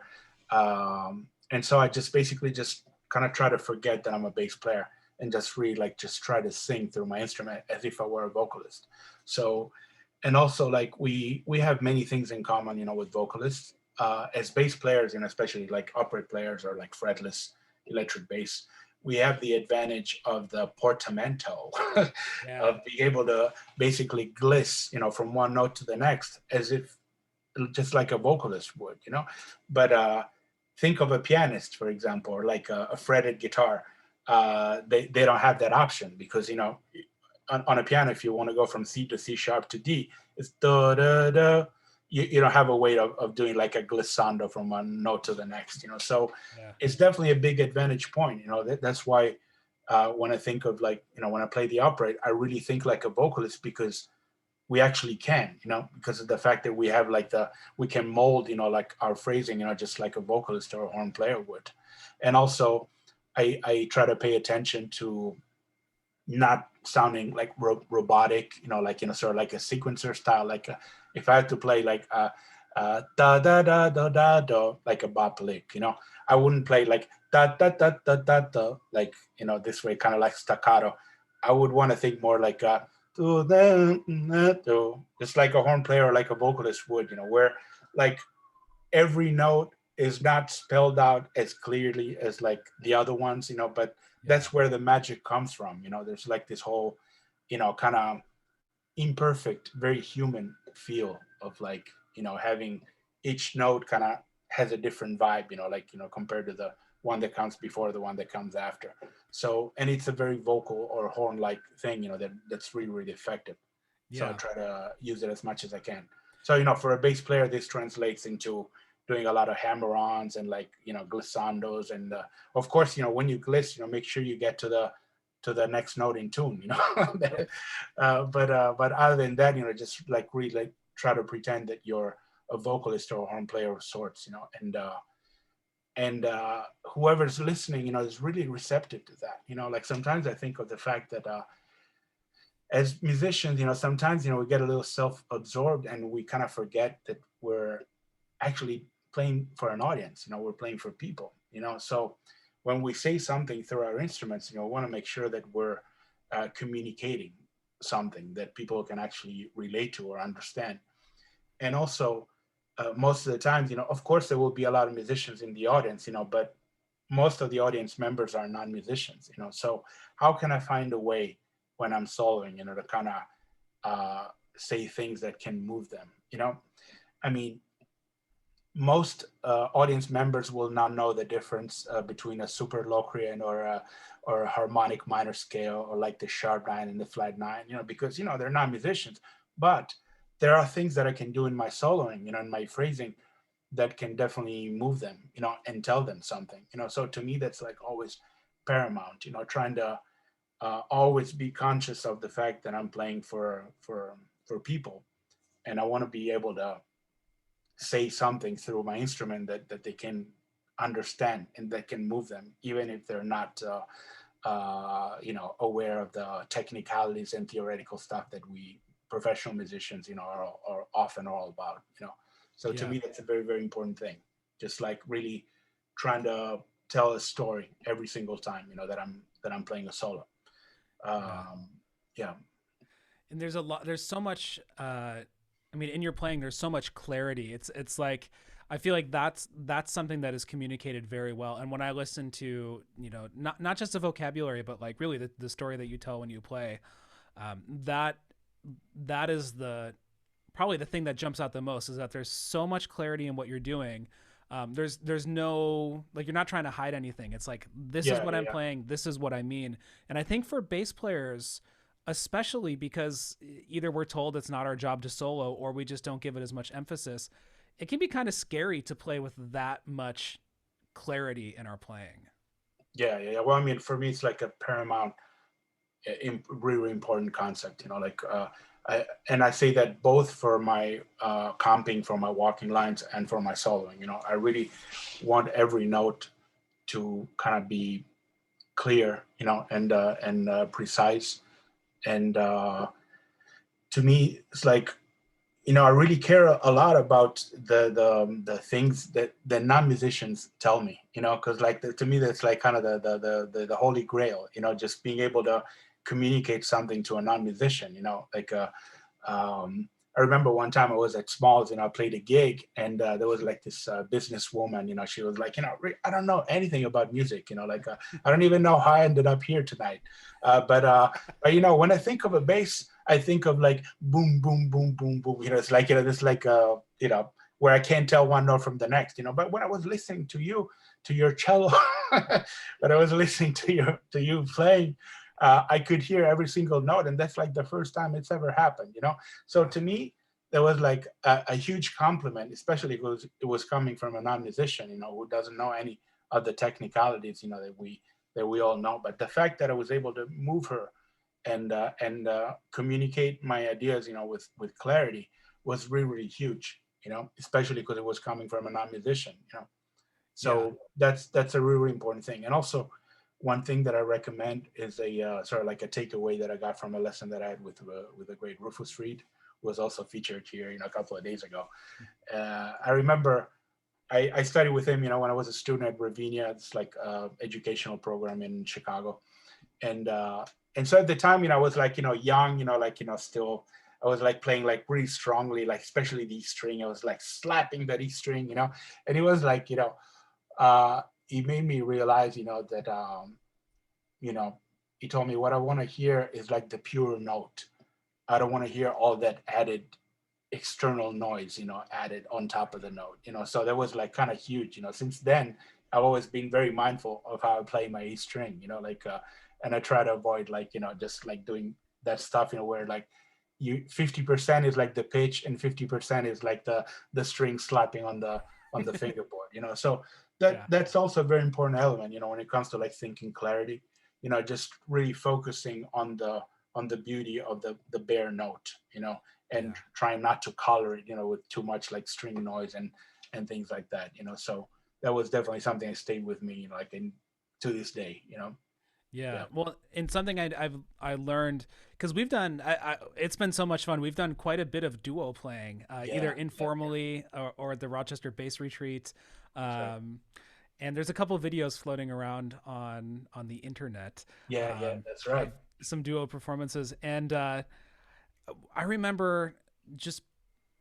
and so I just basically just kind of try to forget that I'm a bass player and just really like just try to sing through my instrument as if I were a vocalist. So, and also like we have many things in common, with vocalists as bass players, and especially like upright players or like fretless electric bass. we have the advantage of the portamento Yeah. of being able to basically gliss, from one note to the next, as if just like a vocalist would, But think of a pianist, for example, or like a fretted guitar. They don't have that option because, on a piano, if you want to go from C to C sharp to D, it's da da da. You don't have a way of doing like a glissando from one note to the next, So Yeah. it's definitely a big advantage point. That's why when I think of like, when I play the upright, I really think like a vocalist because we actually can, because of the fact that we have like we can mold, like our phrasing, just like a vocalist or a horn player would. And also I try to pay attention to not sounding like robotic, like, sort of like a sequencer style. Like if I had to play like da da da da da da, like a bop lick, I wouldn't play like da da da da da da, like, this way, kind of like staccato. I would want to think more like do that, do, just like a horn player or like a vocalist would, where like every note is not spelled out as clearly as like the other ones, but Yeah. that's where the magic comes from. There's like this whole, kind of imperfect, very human feel of like, having each note kind of has a different vibe, like, compared to the one that comes before the one that comes after. So, and it's a very vocal or horn like thing, that's really, really effective. So I Yeah. try to use it as much as I can. So, for a bass player, this translates into doing a lot of hammer-ons and like, glissandos. And of course, when you gliss, make sure you get to the next note in tune, but other than that, just like really like try to pretend that you're a vocalist or a horn player of sorts, and whoever's listening, is really receptive to that. Like sometimes I think of the fact that as musicians, sometimes, we get a little self-absorbed and we kind of forget that we're actually playing for an audience. We're playing for people. So when we say something through our instruments, we want to make sure that we're communicating something that people can actually relate to or understand. And also, most of the times, of course, there will be a lot of musicians in the audience, but most of the audience members are non-musicians. So how can I find a way when I'm soloing, to kind of say things that can move them? I mean, most audience members will not know the difference between a super Locrian or a harmonic minor scale, or like the sharp nine and the flat nine, because they're not musicians. But there are things that I can do in my soloing, in my phrasing, that can definitely move them, and tell them something, So to me, that's like always paramount, trying to always be conscious of the fact that I'm playing for people, and I want to be able to say something through my instrument that they can understand and that can move them, even if they're not, aware of the technicalities and theoretical stuff that we professional musicians, are often all about, So to Yeah. me, that's a very, very important thing. Just like really trying to tell a story every single time, that I'm playing a solo. Yeah. Um, yeah, And there's so much I mean, in your playing there's so much clarity. It's like I feel like that's something that is communicated very well. And when I listen to, not just the vocabulary, but like really the story that you tell when you play, that is the probably the thing that jumps out the most, is that there's so much clarity in what you're doing. There's no, like, you're not trying to hide anything. It's like, this is yeah, what yeah, I'm yeah. playing. This is what I mean. And I think for bass players, especially because either we're told it's not our job to solo or we just don't give it as much emphasis, it can be kind of scary to play with that much clarity in our playing. Yeah, yeah, yeah. Well, I mean, for me, it's like a paramount, really important concept. Like, and I say that both for my comping, for my walking lines, and for my soloing. I really want every note to kind of be clear, and precise. And to me, it's like, I really care a lot about the things that the non-musicians tell me, because like to me that's like kind of the holy grail, just being able to communicate something to a non-musician, like I remember one time I was at Smalls, I played a gig, and there was like this businesswoman, she was like, I don't know anything about music, like I don't even know how I ended up here tonight. But when I think of a bass, I think of like boom, boom, boom, boom, boom. It's like, this like, where I can't tell one note from the next, But when I was listening to you, to your cello, when I was listening to you playing, I could hear every single note, and that's like the first time it's ever happened, So to me, there was like a huge compliment, especially because it was coming from a non-musician, who doesn't know any of the technicalities, that we all know. But the fact that I was able to move her and communicate my ideas, with clarity was really, really huge, especially because it was coming from a non-musician. So that's a really, really important thing. And also, one thing that I recommend is a sort of like a takeaway that I got from a lesson that I had with the great Rufus Reed, who was also featured here, a couple of days ago. I remember I studied with him, when I was a student at Ravinia. It's like educational program in Chicago, and so at the time, I was like, young, still. I was like playing like really strongly, like especially the E string. I was like slapping that E string, and it was like, he made me realize, that, he told me what I want to hear is like the pure note. I don't want to hear all that added external noise, added on top of the note, So that was like kind of huge, Since then, I've always been very mindful of how I play my E string, and I try to avoid like, just like doing that stuff, where like 50% is like the pitch and 50% is like the string slapping on the fingerboard, So that's also a very important element, when it comes to like thinking clarity, just really focusing on the beauty of the bare note, and trying not to color it, with too much like string noise and things like that, So that was definitely something that stayed with me, like to this day, Yeah. Well, and something I learned, because we've done, it's been so much fun. We've done quite a bit of duo playing, either informally or at the Rochester Bass Retreat. And there's a couple of videos floating around on the internet. That's right. Of some duo performances, and I remember just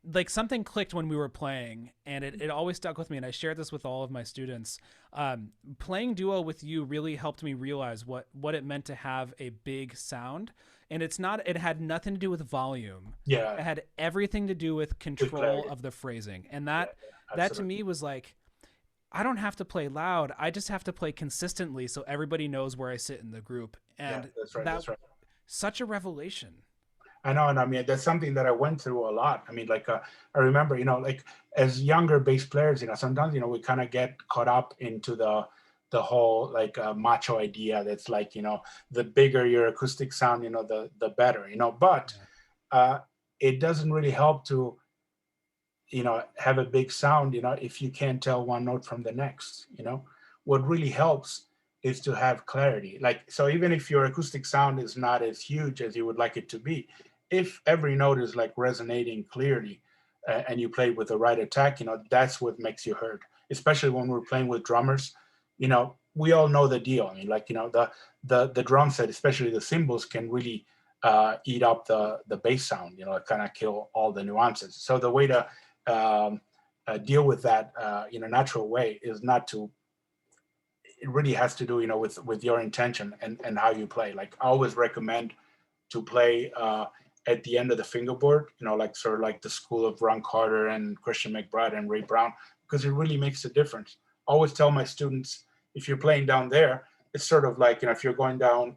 like something clicked when we were playing, and it always stuck with me, and I shared this with all of my students. Playing duo with you really helped me realize what it meant to have a big sound. And it had nothing to do with volume. It had everything to do with control of the phrasing. And that to me was like, I don't have to play loud. I just have to play consistently so everybody knows where I sit in the group. And that's right. Such a revelation. I know, and I mean that's something that I went through a lot. I mean, like I remember, like as younger bass players, sometimes we kind of get caught up into the whole like macho idea that's like the bigger your acoustic sound, the better, But it doesn't really help to have a big sound, if you can't tell one note from the next. What really helps is to have clarity. Like, so even if your acoustic sound is not as huge as you would like it to be, if every note is like resonating clearly, and you play with the right attack, that's what makes you heard. Especially when we're playing with drummers, we all know the deal. I mean, like, the drum set, especially the cymbals, can really eat up the bass sound, kind of kill all the nuances. So the way to deal with that in a natural way is not to. It really has to do, with your intention and how you play. Like, I always recommend to play at the end of the fingerboard, like sort of like the school of Ron Carter and Christian McBride and Ray Brown, because it really makes a difference. I always tell my students, if you're playing down there, it's sort of like, if you're going down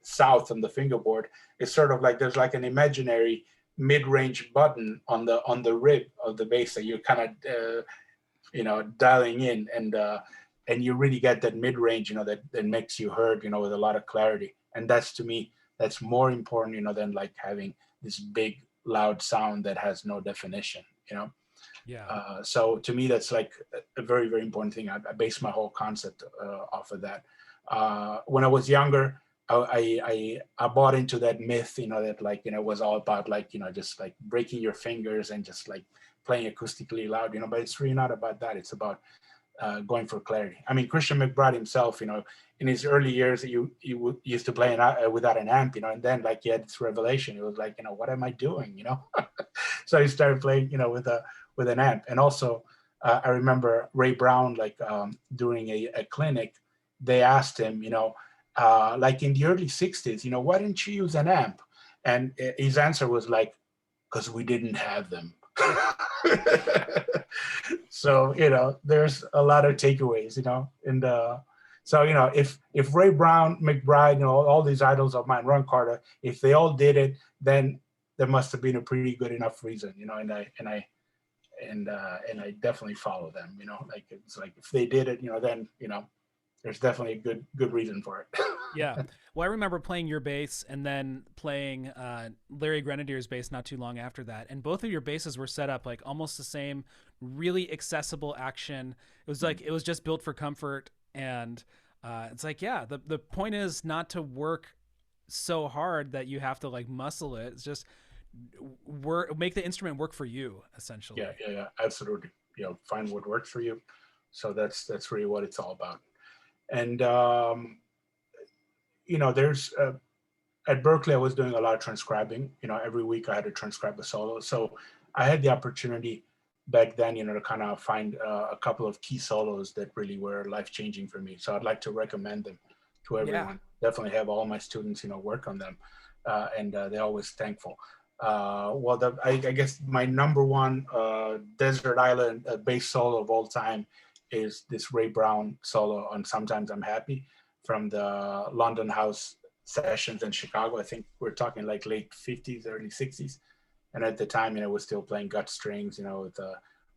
south on the fingerboard, it's sort of like there's like an imaginary mid-range button on the rib of the bass that you're kind of dialing in, and you really get that mid-range, that makes you heard, with a lot of clarity. And that's, to me, that's more important, than like having this big loud sound that has no definition. So to me, that's like a very, very important thing. I base my whole concept off of that. When I was younger, I bought into that myth, that like, was all about like, just like breaking your fingers and just like playing acoustically loud, but it's really not about that. It's about going for clarity. I mean, Christian McBride himself, in his early years, used to play without an amp, and then like he had this revelation. It was like, what am I doing, So he started playing, with an amp. And also, I remember Ray Brown, like during a clinic, they asked him, like in the early '60s, why didn't you use an amp? And his answer was like, because we didn't have them. So there's a lot of takeaways, and so if Ray Brown, McBride, all these idols of mine, Ron Carter, if they all did it, then there must have been a pretty good enough reason, and I definitely follow them, like it's like if they did it, then there's definitely a good reason for it. Yeah. Well, I remember playing your bass and then playing Larry Grenadier's bass not too long after that. And both of your basses were set up like almost the same, really accessible action. It was like, it was just built for comfort. And it's like, yeah, the point is not to work so hard that you have to like muscle it. It's just make the instrument work for you, essentially. Yeah, absolutely. Find what works for you. So that's really what it's all about. And there's at Berklee, I was doing a lot of transcribing. Every week I had to transcribe a solo. So I had the opportunity back then, to kind of find a couple of key solos that really were life-changing for me. So I'd like to recommend them to everyone. Yeah. Definitely have all my students, work on them, and they're always thankful. Well, I guess my number one desert island bass solo of all time is this Ray Brown solo on "Sometimes I'm Happy" from the London House sessions in Chicago. I think we're talking like late 50s, early 60s. And at the time, was still playing gut strings,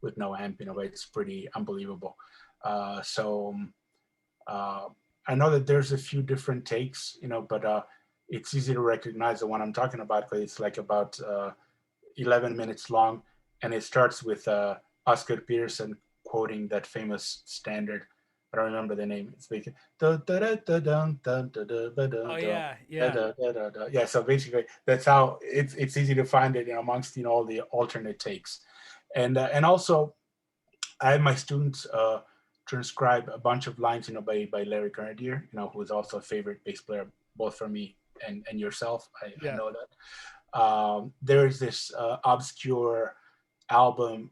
with no amp, but it's pretty unbelievable. So I know that there's a few different takes, but it's easy to recognize the one I'm talking about because it's like about 11 minutes long. And it starts with Oscar Peterson quoting that famous standard. I don't remember the name. It's basically yeah. So basically, that's how it's easy to find it amongst all the alternate takes, and also I had my students transcribe a bunch of lines by Larry Grenadier, who is also a favorite bass player both for me and yourself. I know that. There's this obscure album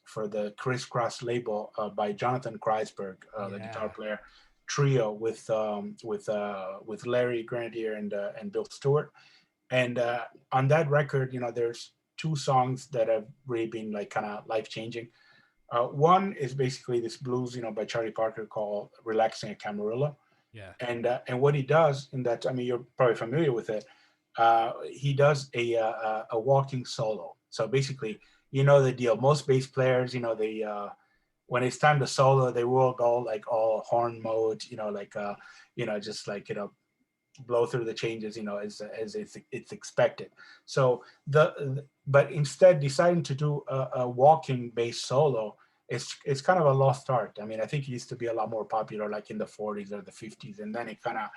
for the Crisscross label by Jonathan Kreisberg, the guitar player, trio with Larry Grenadier and Bill Stewart. And on that record, there's two songs that have really been like kind of life changing. One is basically this blues, by Charlie Parker called "Relaxing at Camarillo." Yeah. And what he does in that, I mean, you're probably familiar with it. He does a walking solo. So basically, the deal. Most bass players, they when it's time to solo, they will go like all horn mode, just like blow through the changes, as it's expected. So but instead deciding to do a walking bass solo, it's kind of a lost art. I mean, I think it used to be a lot more popular like in the 40s or the 50s, and then it kind of,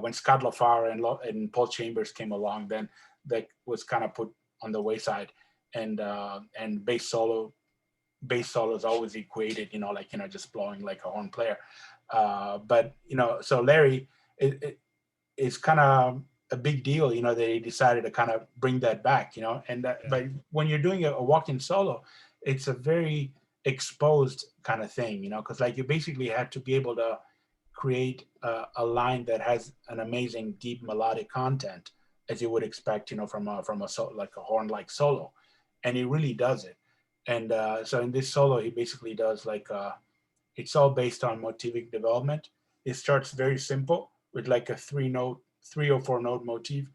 when Scott LaFaro and Paul Chambers came along, then that was kind of put on the wayside. And bass solo is always equated, just blowing like a horn player. But so Larry, it's kind of a big deal, that he decided to kind of bring that back, and that. Yeah. But when you're doing a walk-in solo, it's a very exposed kind of thing, because like you basically have to be able to create a line that has an amazing deep melodic content, as you would expect, from a like a horn-like solo. And he really does it. And so in this solo, he basically does like, it's all based on motivic development. It starts very simple with like a 3 or 4 note motif,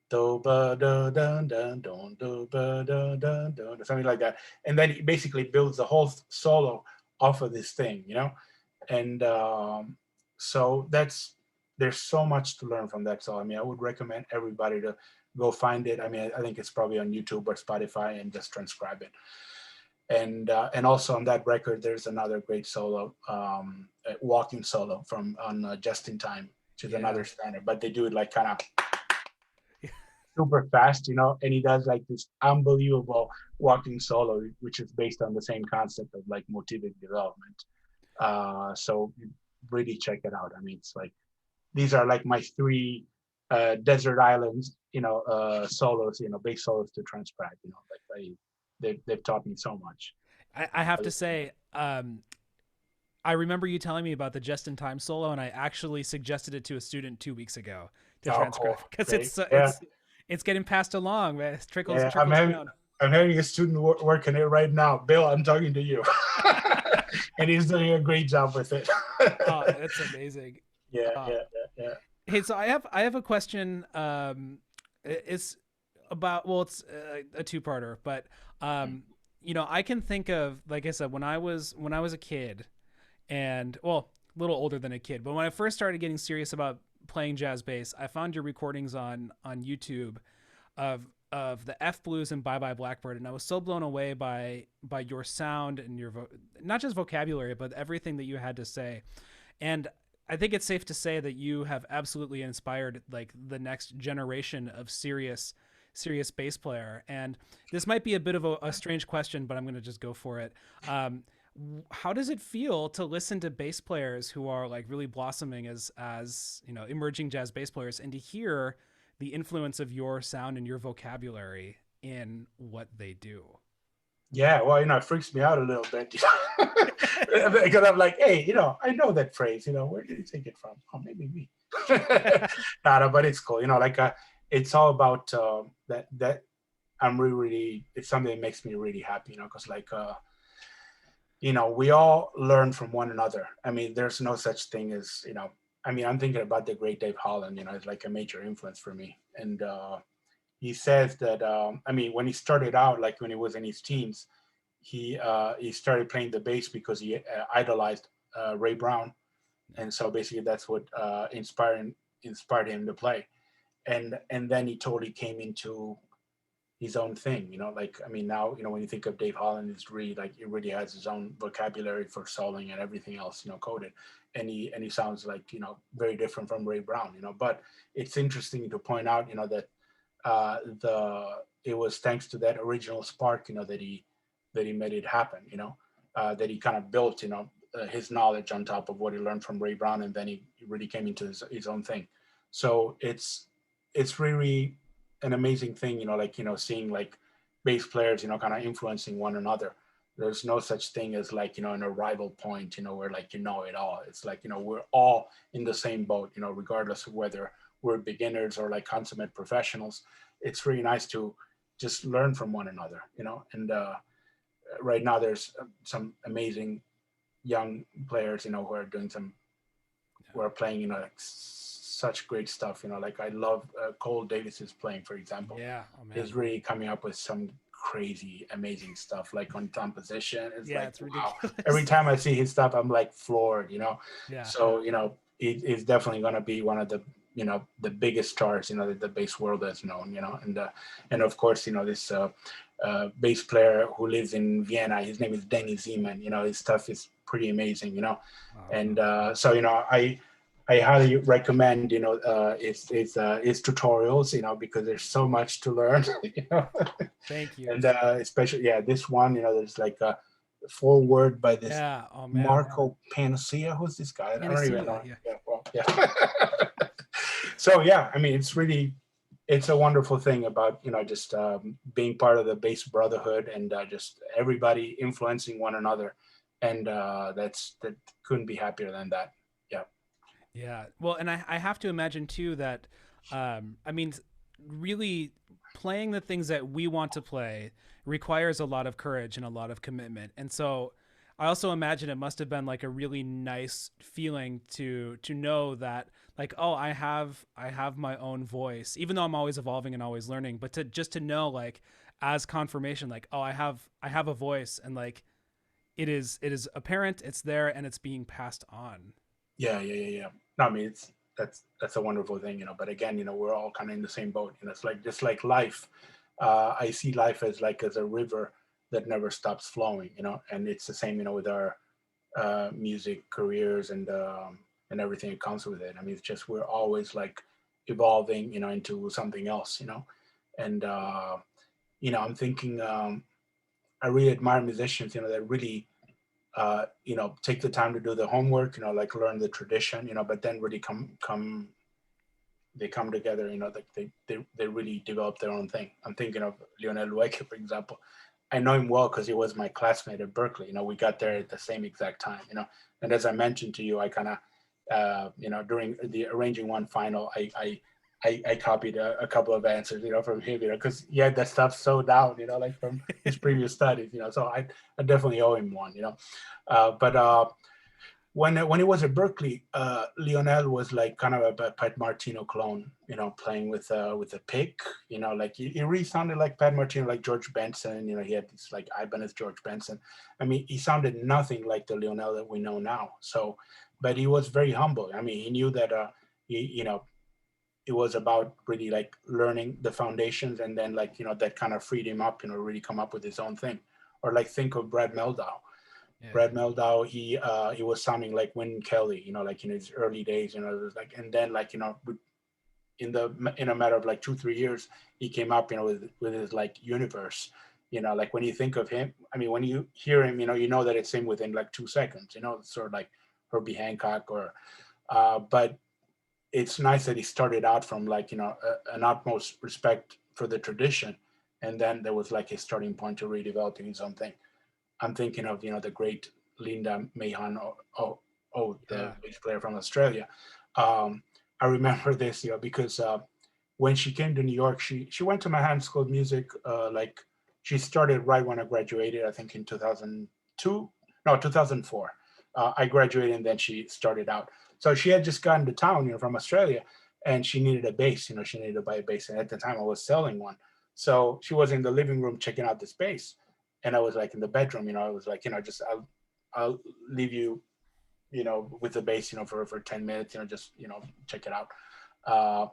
do ba da dun dun dun do ba da dun dun, something like that. And then he basically builds the whole solo off of this thing, And so there's so much to learn from that. So I mean, I would recommend everybody to go find it. I mean, I think it's probably on YouTube or Spotify, and just transcribe it. And also on that record, there's another great solo, walking solo on Just in Time, which is another standard, but they do it like kind of super fast, and he does like this unbelievable walking solo, which is based on the same concept of like motivic development. So really check it out. I mean, it's like these are like my three desert islands, solos, bass solos to transcribe. Like they've taught me so much. I have to say, I remember you telling me about the just in time solo, and I actually suggested it to a student 2 weeks ago to Oh, cool. transcribe because Great. Yeah. it's getting passed along, man. It Yeah. trickles down. I'm having a student working it right now. Bill, I'm talking to you. And he's doing a great job with it. Oh, that's amazing. Yeah, Uh, yeah, yeah, hey, so I have a question. It's about, well, it's a two-parter, but I can think of, like I said, when I was a kid, and well, a little older than a kid, but when I first started getting serious about playing jazz bass, I found your recordings on YouTube of the F Blues and Bye Bye Blackbird, and I was so blown away by your sound and your not just vocabulary, but everything that you had to say. And I think it's safe to say that you have absolutely inspired like the next generation of serious bass player. And this might be a bit of a strange question, but I'm going to just go for it. How does it feel to listen to bass players who are like really blossoming as emerging jazz bass players, and to hear the influence of your sound and your vocabulary in what they do? yeah. Well, it freaks me out a little bit because I'm like, hey, I know that phrase. Where did you take it from? Oh, maybe me. No, but it's cool. It's all about that. I'm really. It's something that makes me really happy. Because we all learn from one another. I mean, there's no such thing as, I mean, I'm thinking about the great Dave Holland, it's like a major influence for me. And he says that, I mean, when he started out, like when he was in his teens, he started playing the bass because he idolized Ray Brown. And so basically that's what inspired him to play. And then he totally came into his own thing, like, I mean, now, when you think of Dave Holland, it's really like, he really has his own vocabulary for soloing and everything else, coded. And he sounds like, very different from Ray Brown, but it's interesting to point out, that it was thanks to that original spark, that he made it happen, that he kind of built, his knowledge on top of what he learned from Ray Brown, and then he really came into his own thing. So it's really an amazing thing, like, seeing like bass players, kind of influencing one another. There's no such thing as like, in a rival point, where like, it all. It's like, we're all in the same boat, regardless of whether we're beginners or like consummate professionals. It's really nice to just learn from one another, and right now there's some amazing young players, who are doing who are playing, like such great stuff. Like I love Cole Davis's playing, for example. Yeah. Oh man. Is really coming up with some crazy, amazing stuff. Like on composition, it's Yeah, like, it's wow. ridiculous. Every time I see his stuff, I'm like floored. Yeah. So it's definitely gonna be one of the the biggest stars that the bass world has known. And of course this bass player who lives in Vienna. His name is Danny Ziemann. His stuff is pretty amazing. Wow. And so I highly recommend his tutorials, because there's so much to learn. Thank you. And especially this one, there's like a foreword by this Yeah. Oh man. Marco Panascia. Who's this guy? I don't even know. Yeah. Yeah, well, yeah. So yeah, I mean, it's a wonderful thing about just being part of the bass brotherhood, and just everybody influencing one another, and that couldn't be happier than that. Yeah. Yeah. Well, and I have to imagine too that, I mean, really playing the things that we want to play requires a lot of courage and a lot of commitment. And so I also imagine it must have been like a really nice feeling to know that, like, oh, I have my own voice, even though I'm always evolving and always learning, but to know, like, as confirmation, like, oh, I have a voice, and like it is apparent, it's there, and it's being passed on. Yeah. No, I mean, that's a wonderful thing, but again, we're all kind of in the same boat. It's like, just like life. I see life as a river that never stops flowing, and it's the same, with our music careers and everything that comes with it. I mean, it's just, we're always like evolving, into something else, and I'm thinking, I really admire musicians, that really take the time to do the homework, like learn the tradition, but then really they come together, like they really develop their own thing. I'm thinking of Lionel Lueke, for example. I know him well because he was my classmate at Berklee. We got there at the same exact time, and as I mentioned to you, I kind of, during the arranging one final, I copied a couple of answers, from him, because he had that stuff so down, like from his previous studies, so I definitely owe him one, but when he was at Berklee, Lionel was like kind of a Pat Martino clone, playing with a pick, like he really sounded like Pat Martino, like George Benson. He had this like Ibanez George Benson. I mean, he sounded nothing like the Lionel that we know now. So, but he was very humble. I mean, he knew that it was about really like learning the foundations, and then like that kind of freed him up, really come up with his own thing. Or like think of Brad Meldau. Yeah. Brad Meldau, he was sounding like Wynton Kelly, like in his early days, it was like, and then like in a matter of like 2-3 years, he came up, with his like universe, like when you think of him, I mean, when you hear him, you know that it's him within like 2 seconds, it's sort of like Herbie Hancock or, but it's nice that he started out from like an utmost respect for the tradition, and then there was like his starting point to redeveloping his own thing. I'm thinking of the great Linda Mahon, the bass player from Australia. I remember this, because when she came to New York, she went to Manhattan School of Music. Like she started right when I graduated, I think in 2002, no 2004. I graduated and then she started out. So she had just gotten to town, from Australia, and she needed a bass. She needed to buy a bass, and at the time I was selling one. So she was in the living room checking out this bass, and I was like in the bedroom. I was like, just I'll leave you, with the bass, for 10 minutes. Just check it out. Uh,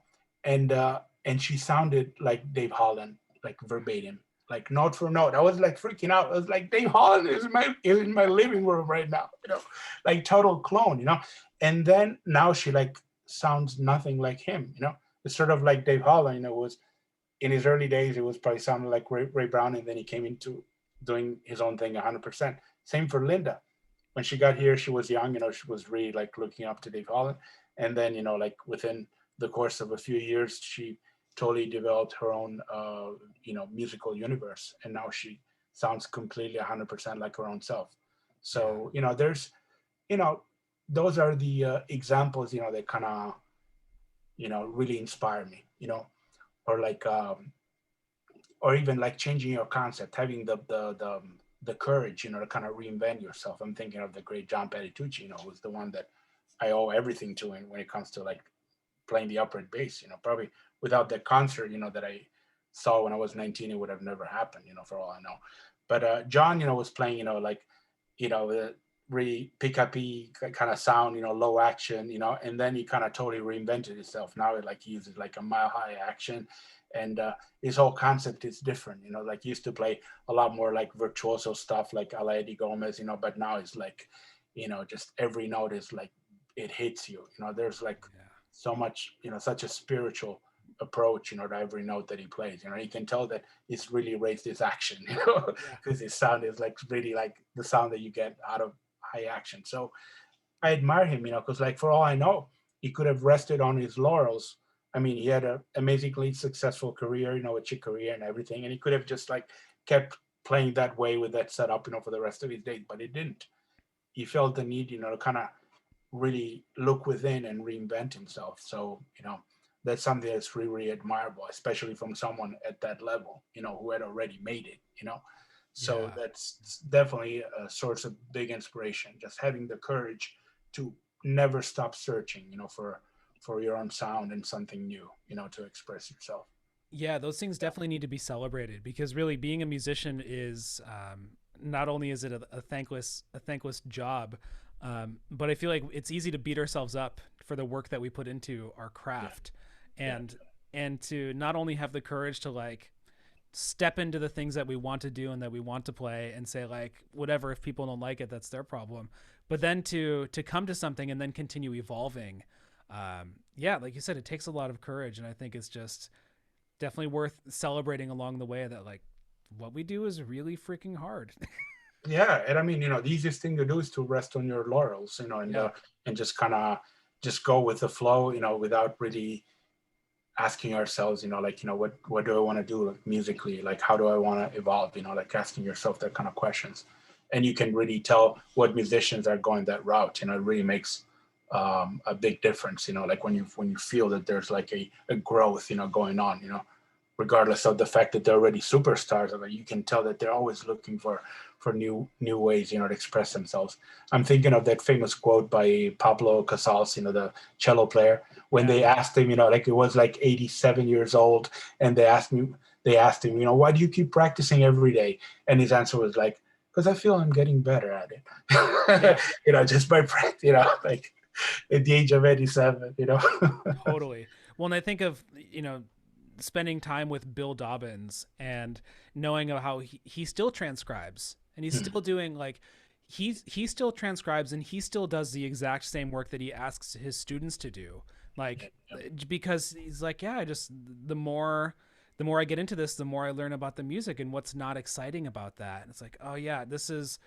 and she sounded like Dave Holland, like verbatim, like note for note. I was like freaking out. I was like, Dave Holland is in my living room right now, like total clone, And then now she like sounds nothing like him, It's sort of like Dave Holland, was in his early days, it was probably sounding like Ray Brown, and then he came into doing his own thing 100%. Same for Linda. When she got here, she was young, she was really like looking up to Dave Holland. And then, like within the course of a few years, she totally developed her own, musical universe. And now she sounds completely 100% like her own self. So, there's, those are the examples, that kind of, really inspire me, or like, or even like changing your concept, having the courage, to kind of reinvent yourself. I'm thinking of the great John Patitucci, who's the one that I owe everything to when it comes to like playing the upright bass. Probably without that concert, that I saw when I was 19, it would have never happened, for all I know. But John, was playing, like, the really pick-up-y kind of sound, low action, and then he kind of totally reinvented himself. Now it like he uses like a mile high action, and his whole concept is different. Like he used to play a lot more like virtuoso stuff like a la Eddie Gomez, but now it's like, just every note is like it hits you. There's like so much, such a spiritual approach, to every note that he plays. You can tell that he's really raised his action, because his sound is like really like the sound that you get out of high action. So I admire him, because like for all I know, he could have rested on his laurels. I mean, he had an amazingly successful career, with Chick Corea and everything, and he could have just like kept playing that way with that setup, for the rest of his days, but he didn't. He felt the need, to kind of really look within and reinvent himself. So, that's something that's really, really admirable, especially from someone at that level, who had already made it, So that's definitely a source of big inspiration, just having the courage to never stop searching, for your own sound and something new, to express yourself. Yeah, those things definitely need to be celebrated, because really being a musician is, not only is it a thankless job, but I feel like it's easy to beat ourselves up for the work that we put into our craft, and to not only have the courage to like step into the things that we want to do and that we want to play and say like, whatever, if people don't like it, that's their problem, but then to come to something and then continue evolving. Like you said, it takes a lot of courage, and I think it's just definitely worth celebrating along the way that like what we do is really freaking hard. Yeah, and I mean, the easiest thing to do is to rest on your laurels, Yeah. and just kind of just go with the flow, without really asking ourselves, like, what do I want to do, like, musically? Like, how do I want to evolve? Like asking yourself that kind of questions, and you can really tell what musicians are going that route. It really makes a big difference. Like when you feel that there's like a growth, going on. Regardless of the fact that they're already superstars, I mean, you can tell that they're always looking for new ways, to express themselves. I'm thinking of that famous quote by Pablo Casals, the cello player, when Yeah. they asked him, like it was like 87 years old, and they asked him, why do you keep practicing every day? And his answer was like, because I feel I'm getting better at it. Yeah. Just by practice, like at the age of 87. Totally. Well, and I think of, spending time with Bill Dobbins and knowing how he still transcribes and he's still doing like he still transcribes and he still does the exact same work that he asks his students to do. Like because he's like, yeah, I just the more I get into this, the more I learn about the music and what's not exciting about that. And it's like, oh yeah, this is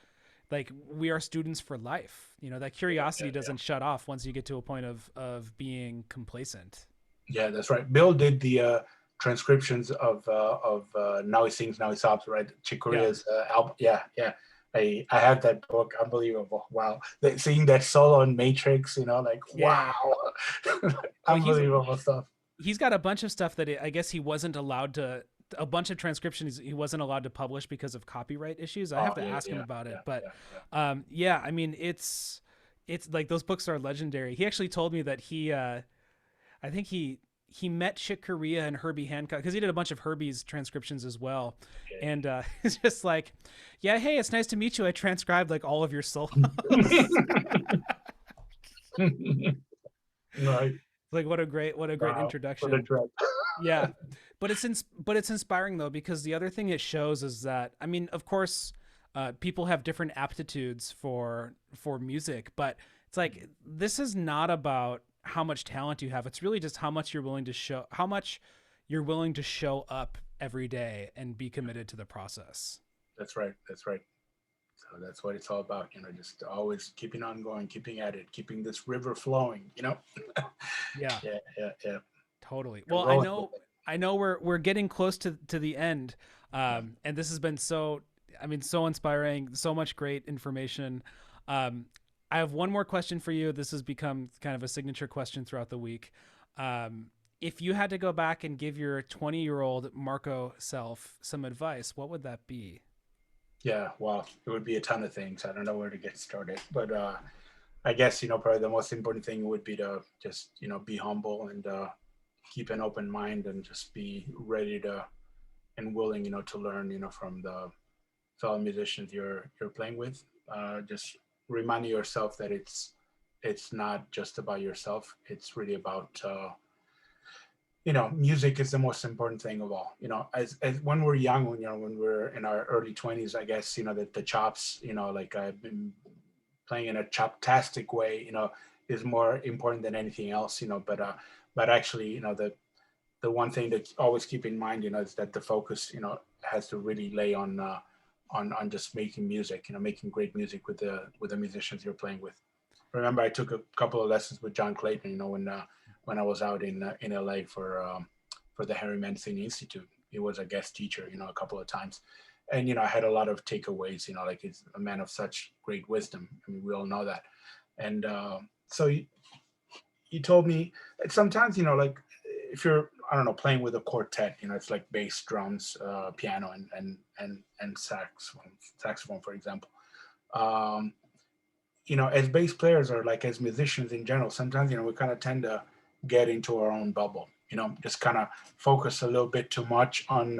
like we are students for life. That curiosity doesn't shut off once you get to a point of being complacent. Yeah, that's right. Bill did the transcriptions of Now He Sings, Now He Sobs, right? Chick Yeah. Corea's album. Yeah, yeah. I have that book. Unbelievable. Wow. Seeing that solo in Matrix, like, wow. Yeah. Oh, Unbelievable stuff. he's got a bunch of stuff that I guess he wasn't allowed to. A bunch of transcriptions he wasn't allowed to publish because of copyright issues. I have Oh, to yeah, ask him yeah, about it, yeah, but yeah, yeah. yeah, I mean it's like those books are legendary. He actually told me that I think he met Chick Corea and Herbie Hancock because he did a bunch of Herbie's transcriptions as well, and it's just like, yeah, hey, it's nice to meet you. I transcribed like all of your solos. Right. Like what a great Wow. What a introduction. trip. Yeah, but it's inspiring though because the other thing it shows is that I mean, of course, people have different aptitudes for music, but it's like this is not about how much talent you have. It's really just how much you're willing to show up every day and be committed to the process. That's right. That's right. So that's what it's all about, just always keeping on going, keeping at it, keeping this river flowing. Yeah, Yeah, yeah, yeah. totally. And Well, rolling with it. I know we're getting close to the end, Yeah. and this has been so I mean so inspiring, so much great information. Um, I have one more question for you. This has become kind of a signature question throughout the week. If you had to go back and give your 20-year-old Marco self some advice, what would that be? Yeah, well, it would be a ton of things. I don't know where to get started, but I guess probably the most important thing would be to just be humble and keep an open mind and just be ready to and willing to learn from the fellow musicians you're playing with. Just reminding yourself that it's not just about yourself. It's really about music is the most important thing of all. As when we're young, when we're in our early 20s, I guess that the chops, like I've been playing in a choptastic way, is more important than anything else. But actually, the one thing to always keep in mind, is that the focus, has to really lay on just making music, making great music with the musicians you're playing with. Remember, I took a couple of lessons with John Clayton, when I was out in LA for the Harry Mancini Institute. He was a guest teacher, a couple of times, and I had a lot of takeaways. Like he's a man of such great wisdom. I mean, we all know that, and so he told me that sometimes, like if you're, I don't know, playing with a quartet, it's like bass, drums, piano, and saxophone, for example. Um, as bass players or like as musicians in general, sometimes, we kind of tend to get into our own bubble, just kind of focus a little bit too much on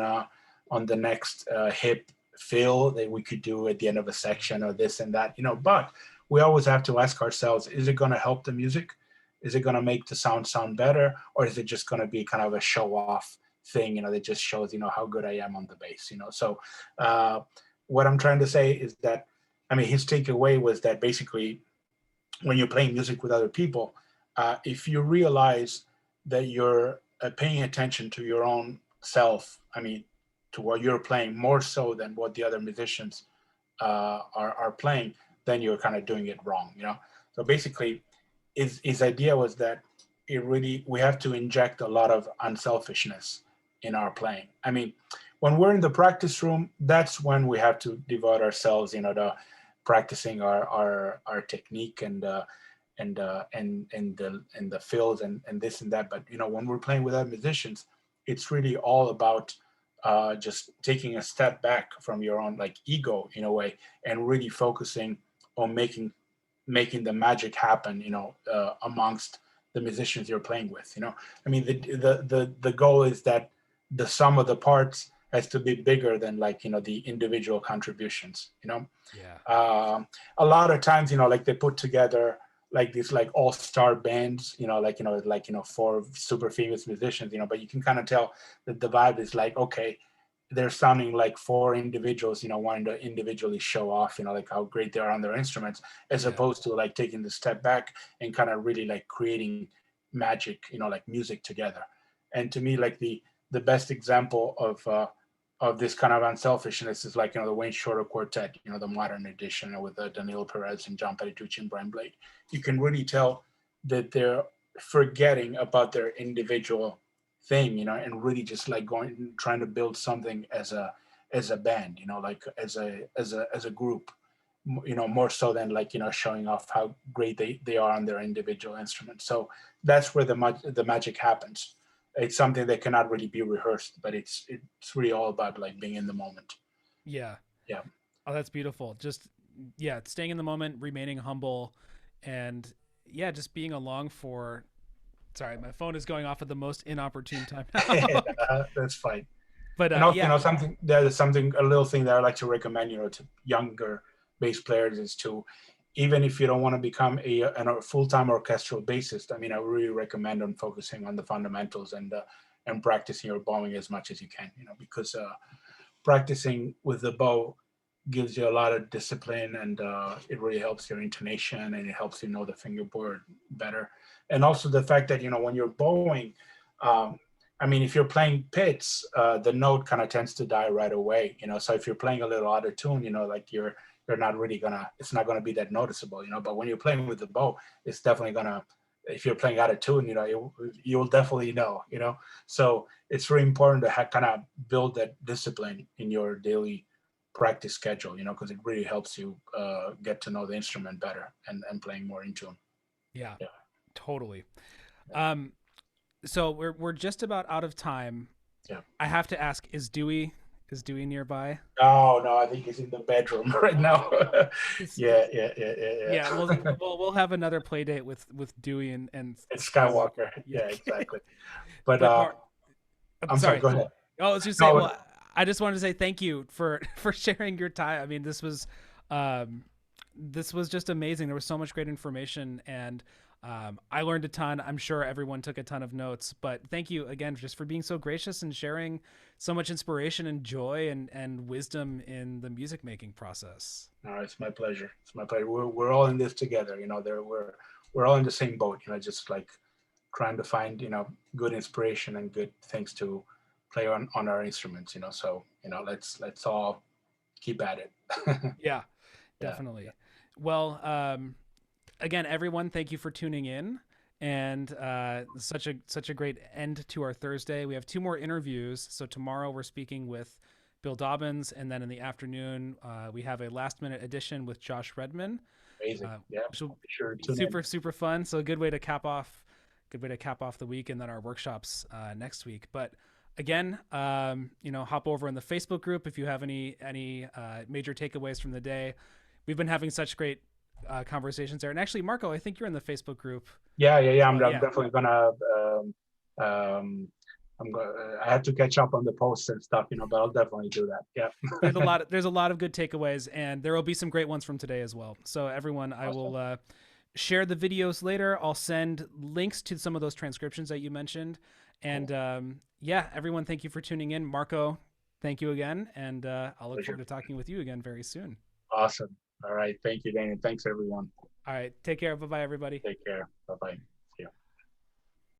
the next hip fill that we could do at the end of a section or this and that, but we always have to ask ourselves, is it going to help the music? Is it going to make the sound better? Or is it just going to be kind of a show off thing, that just shows, how good I am on the bass, So what I'm trying to say is that, I mean, his takeaway was that basically when you're playing music with other people, if you realize that you're paying attention to your own self, I mean, to what you're playing more so than what the other musicians are playing, then you're kind of doing it wrong, you know. So basically, his idea was that we have to inject a lot of unselfishness in our playing. I mean, when we're in the practice room, that's when we have to devote ourselves, you know, to practicing our technique and the fills and this and that. But you know, when we're playing with other musicians, it's really all about just taking a step back from your own like ego in a way, and really focusing on making the magic happen, you know, amongst the musicians you're playing with. You know, I mean, the goal is that the sum of the parts has to be bigger than, like, you know, the individual contributions. You know, Yeah. a lot of times, you know, like they put together like these like all-star bands, you know, like, you know, for super famous musicians, you know, but you can kind of tell that the vibe is like, okay, they're sounding like four individuals, you know, wanting to individually show off, you know, like how great they are on their instruments, as Yeah. opposed to like taking the step back and kind of really like creating magic, you know, like music together. And to me, like the best example of this kind of unselfishness is like, you know, the Wayne Shorter Quartet, you know, the modern edition with Danilo Perez and John Petrucci and Brian Blade. You can really tell that they're forgetting about their individual thing, you know, and really just like going trying to build something as a band, you know, like as a group, you know, more so than like, you know, showing off how great they are on their individual instruments. So that's where the magic happens. It's something that cannot really be rehearsed, but it's really all about like being in the moment. Yeah. Yeah. Oh, that's beautiful. Just, yeah, staying in the moment, remaining humble, and yeah, just being along for. Sorry, my phone is going off at the most inopportune time now. That's fine. But And also, you yeah, know, something there's something a little thing that I like to recommend, you know, to younger bass players is to, even if you don't want to become a full-time orchestral bassist, I mean, I really recommend on focusing on the fundamentals and practicing your bowing as much as you can, you know, because practicing with the bow gives you a lot of discipline, and it really helps your intonation, and it helps you know the fingerboard better. And also the fact that, you know, when you're bowing, um, I mean, if you're playing pits, the note kind of tends to die right away, you know. So if you're playing a little out of tune, you know, like you're not really gonna, it's not gonna be that noticeable, you know. But when you're playing with the bow, it's definitely gonna, if you're playing out of tune, you know, you'll definitely know, you know. So it's really important to kind of build that discipline in your daily practice schedule, you know, because it really helps you get to know the instrument better and playing more in tune. yeah, Yeah. totally. Um, so we're just about out of time. Yeah. I have to ask: is Dewey nearby? No, no, I think he's in the bedroom right now. It's, yeah, Yeah. we'll have another play date with Dewey and It's Skywalker. Skywalker. Yeah, Yeah, exactly. But but Mark, I'm sorry. sorry. Go ahead. Oh, I was just say, No, well, I just wanted to say thank you for for sharing your time. I mean, um, this was just amazing. There was so much great information, and I learned a ton. I'm sure everyone took a ton of notes. But thank you again just for being so gracious and sharing so much inspiration and joy and wisdom in the music making process. no, it's my pleasure. It's my pleasure. We're all in this together. You know, we're all in the same boat. You know, just like trying to find, you know, good inspiration and good things to play on our instruments. You know, so, you know, let's all keep at it. Yeah, Yeah. definitely. Well, again, everyone, thank you for tuning in. And such a great end to our Thursday. We have two more interviews. So tomorrow we're speaking with Bill Dobbins, and then in the afternoon we have a last minute edition with Josh Redman, Amazing. Yeah. which will I'll be sure to be tune in. super fun. So a good way to cap off the week, and then our workshops next week. But again, hop over in the Facebook group if you have any major takeaways from the day. We've been having such great conversations there. And actually, Marco, I think you're in the Facebook group Yeah. as I'm well. Yeah. definitely gonna. Um, I have to catch up on the posts and stuff, you know, but I'll definitely do that. There's a Yeah. lot. There's a lot of good takeaways, and there will be some great ones from today as well. So everyone, I Awesome. will share the videos later. I'll send links to some of those transcriptions that you mentioned. And Cool. yeah, everyone, thank you for tuning in. Marco, thank you again, and I'll look forward Pleasure. to talking with you again very soon. Awesome. All right. Thank you, Daniel. Thanks, everyone. All right, take care. Bye bye, everybody. Take care. Bye bye.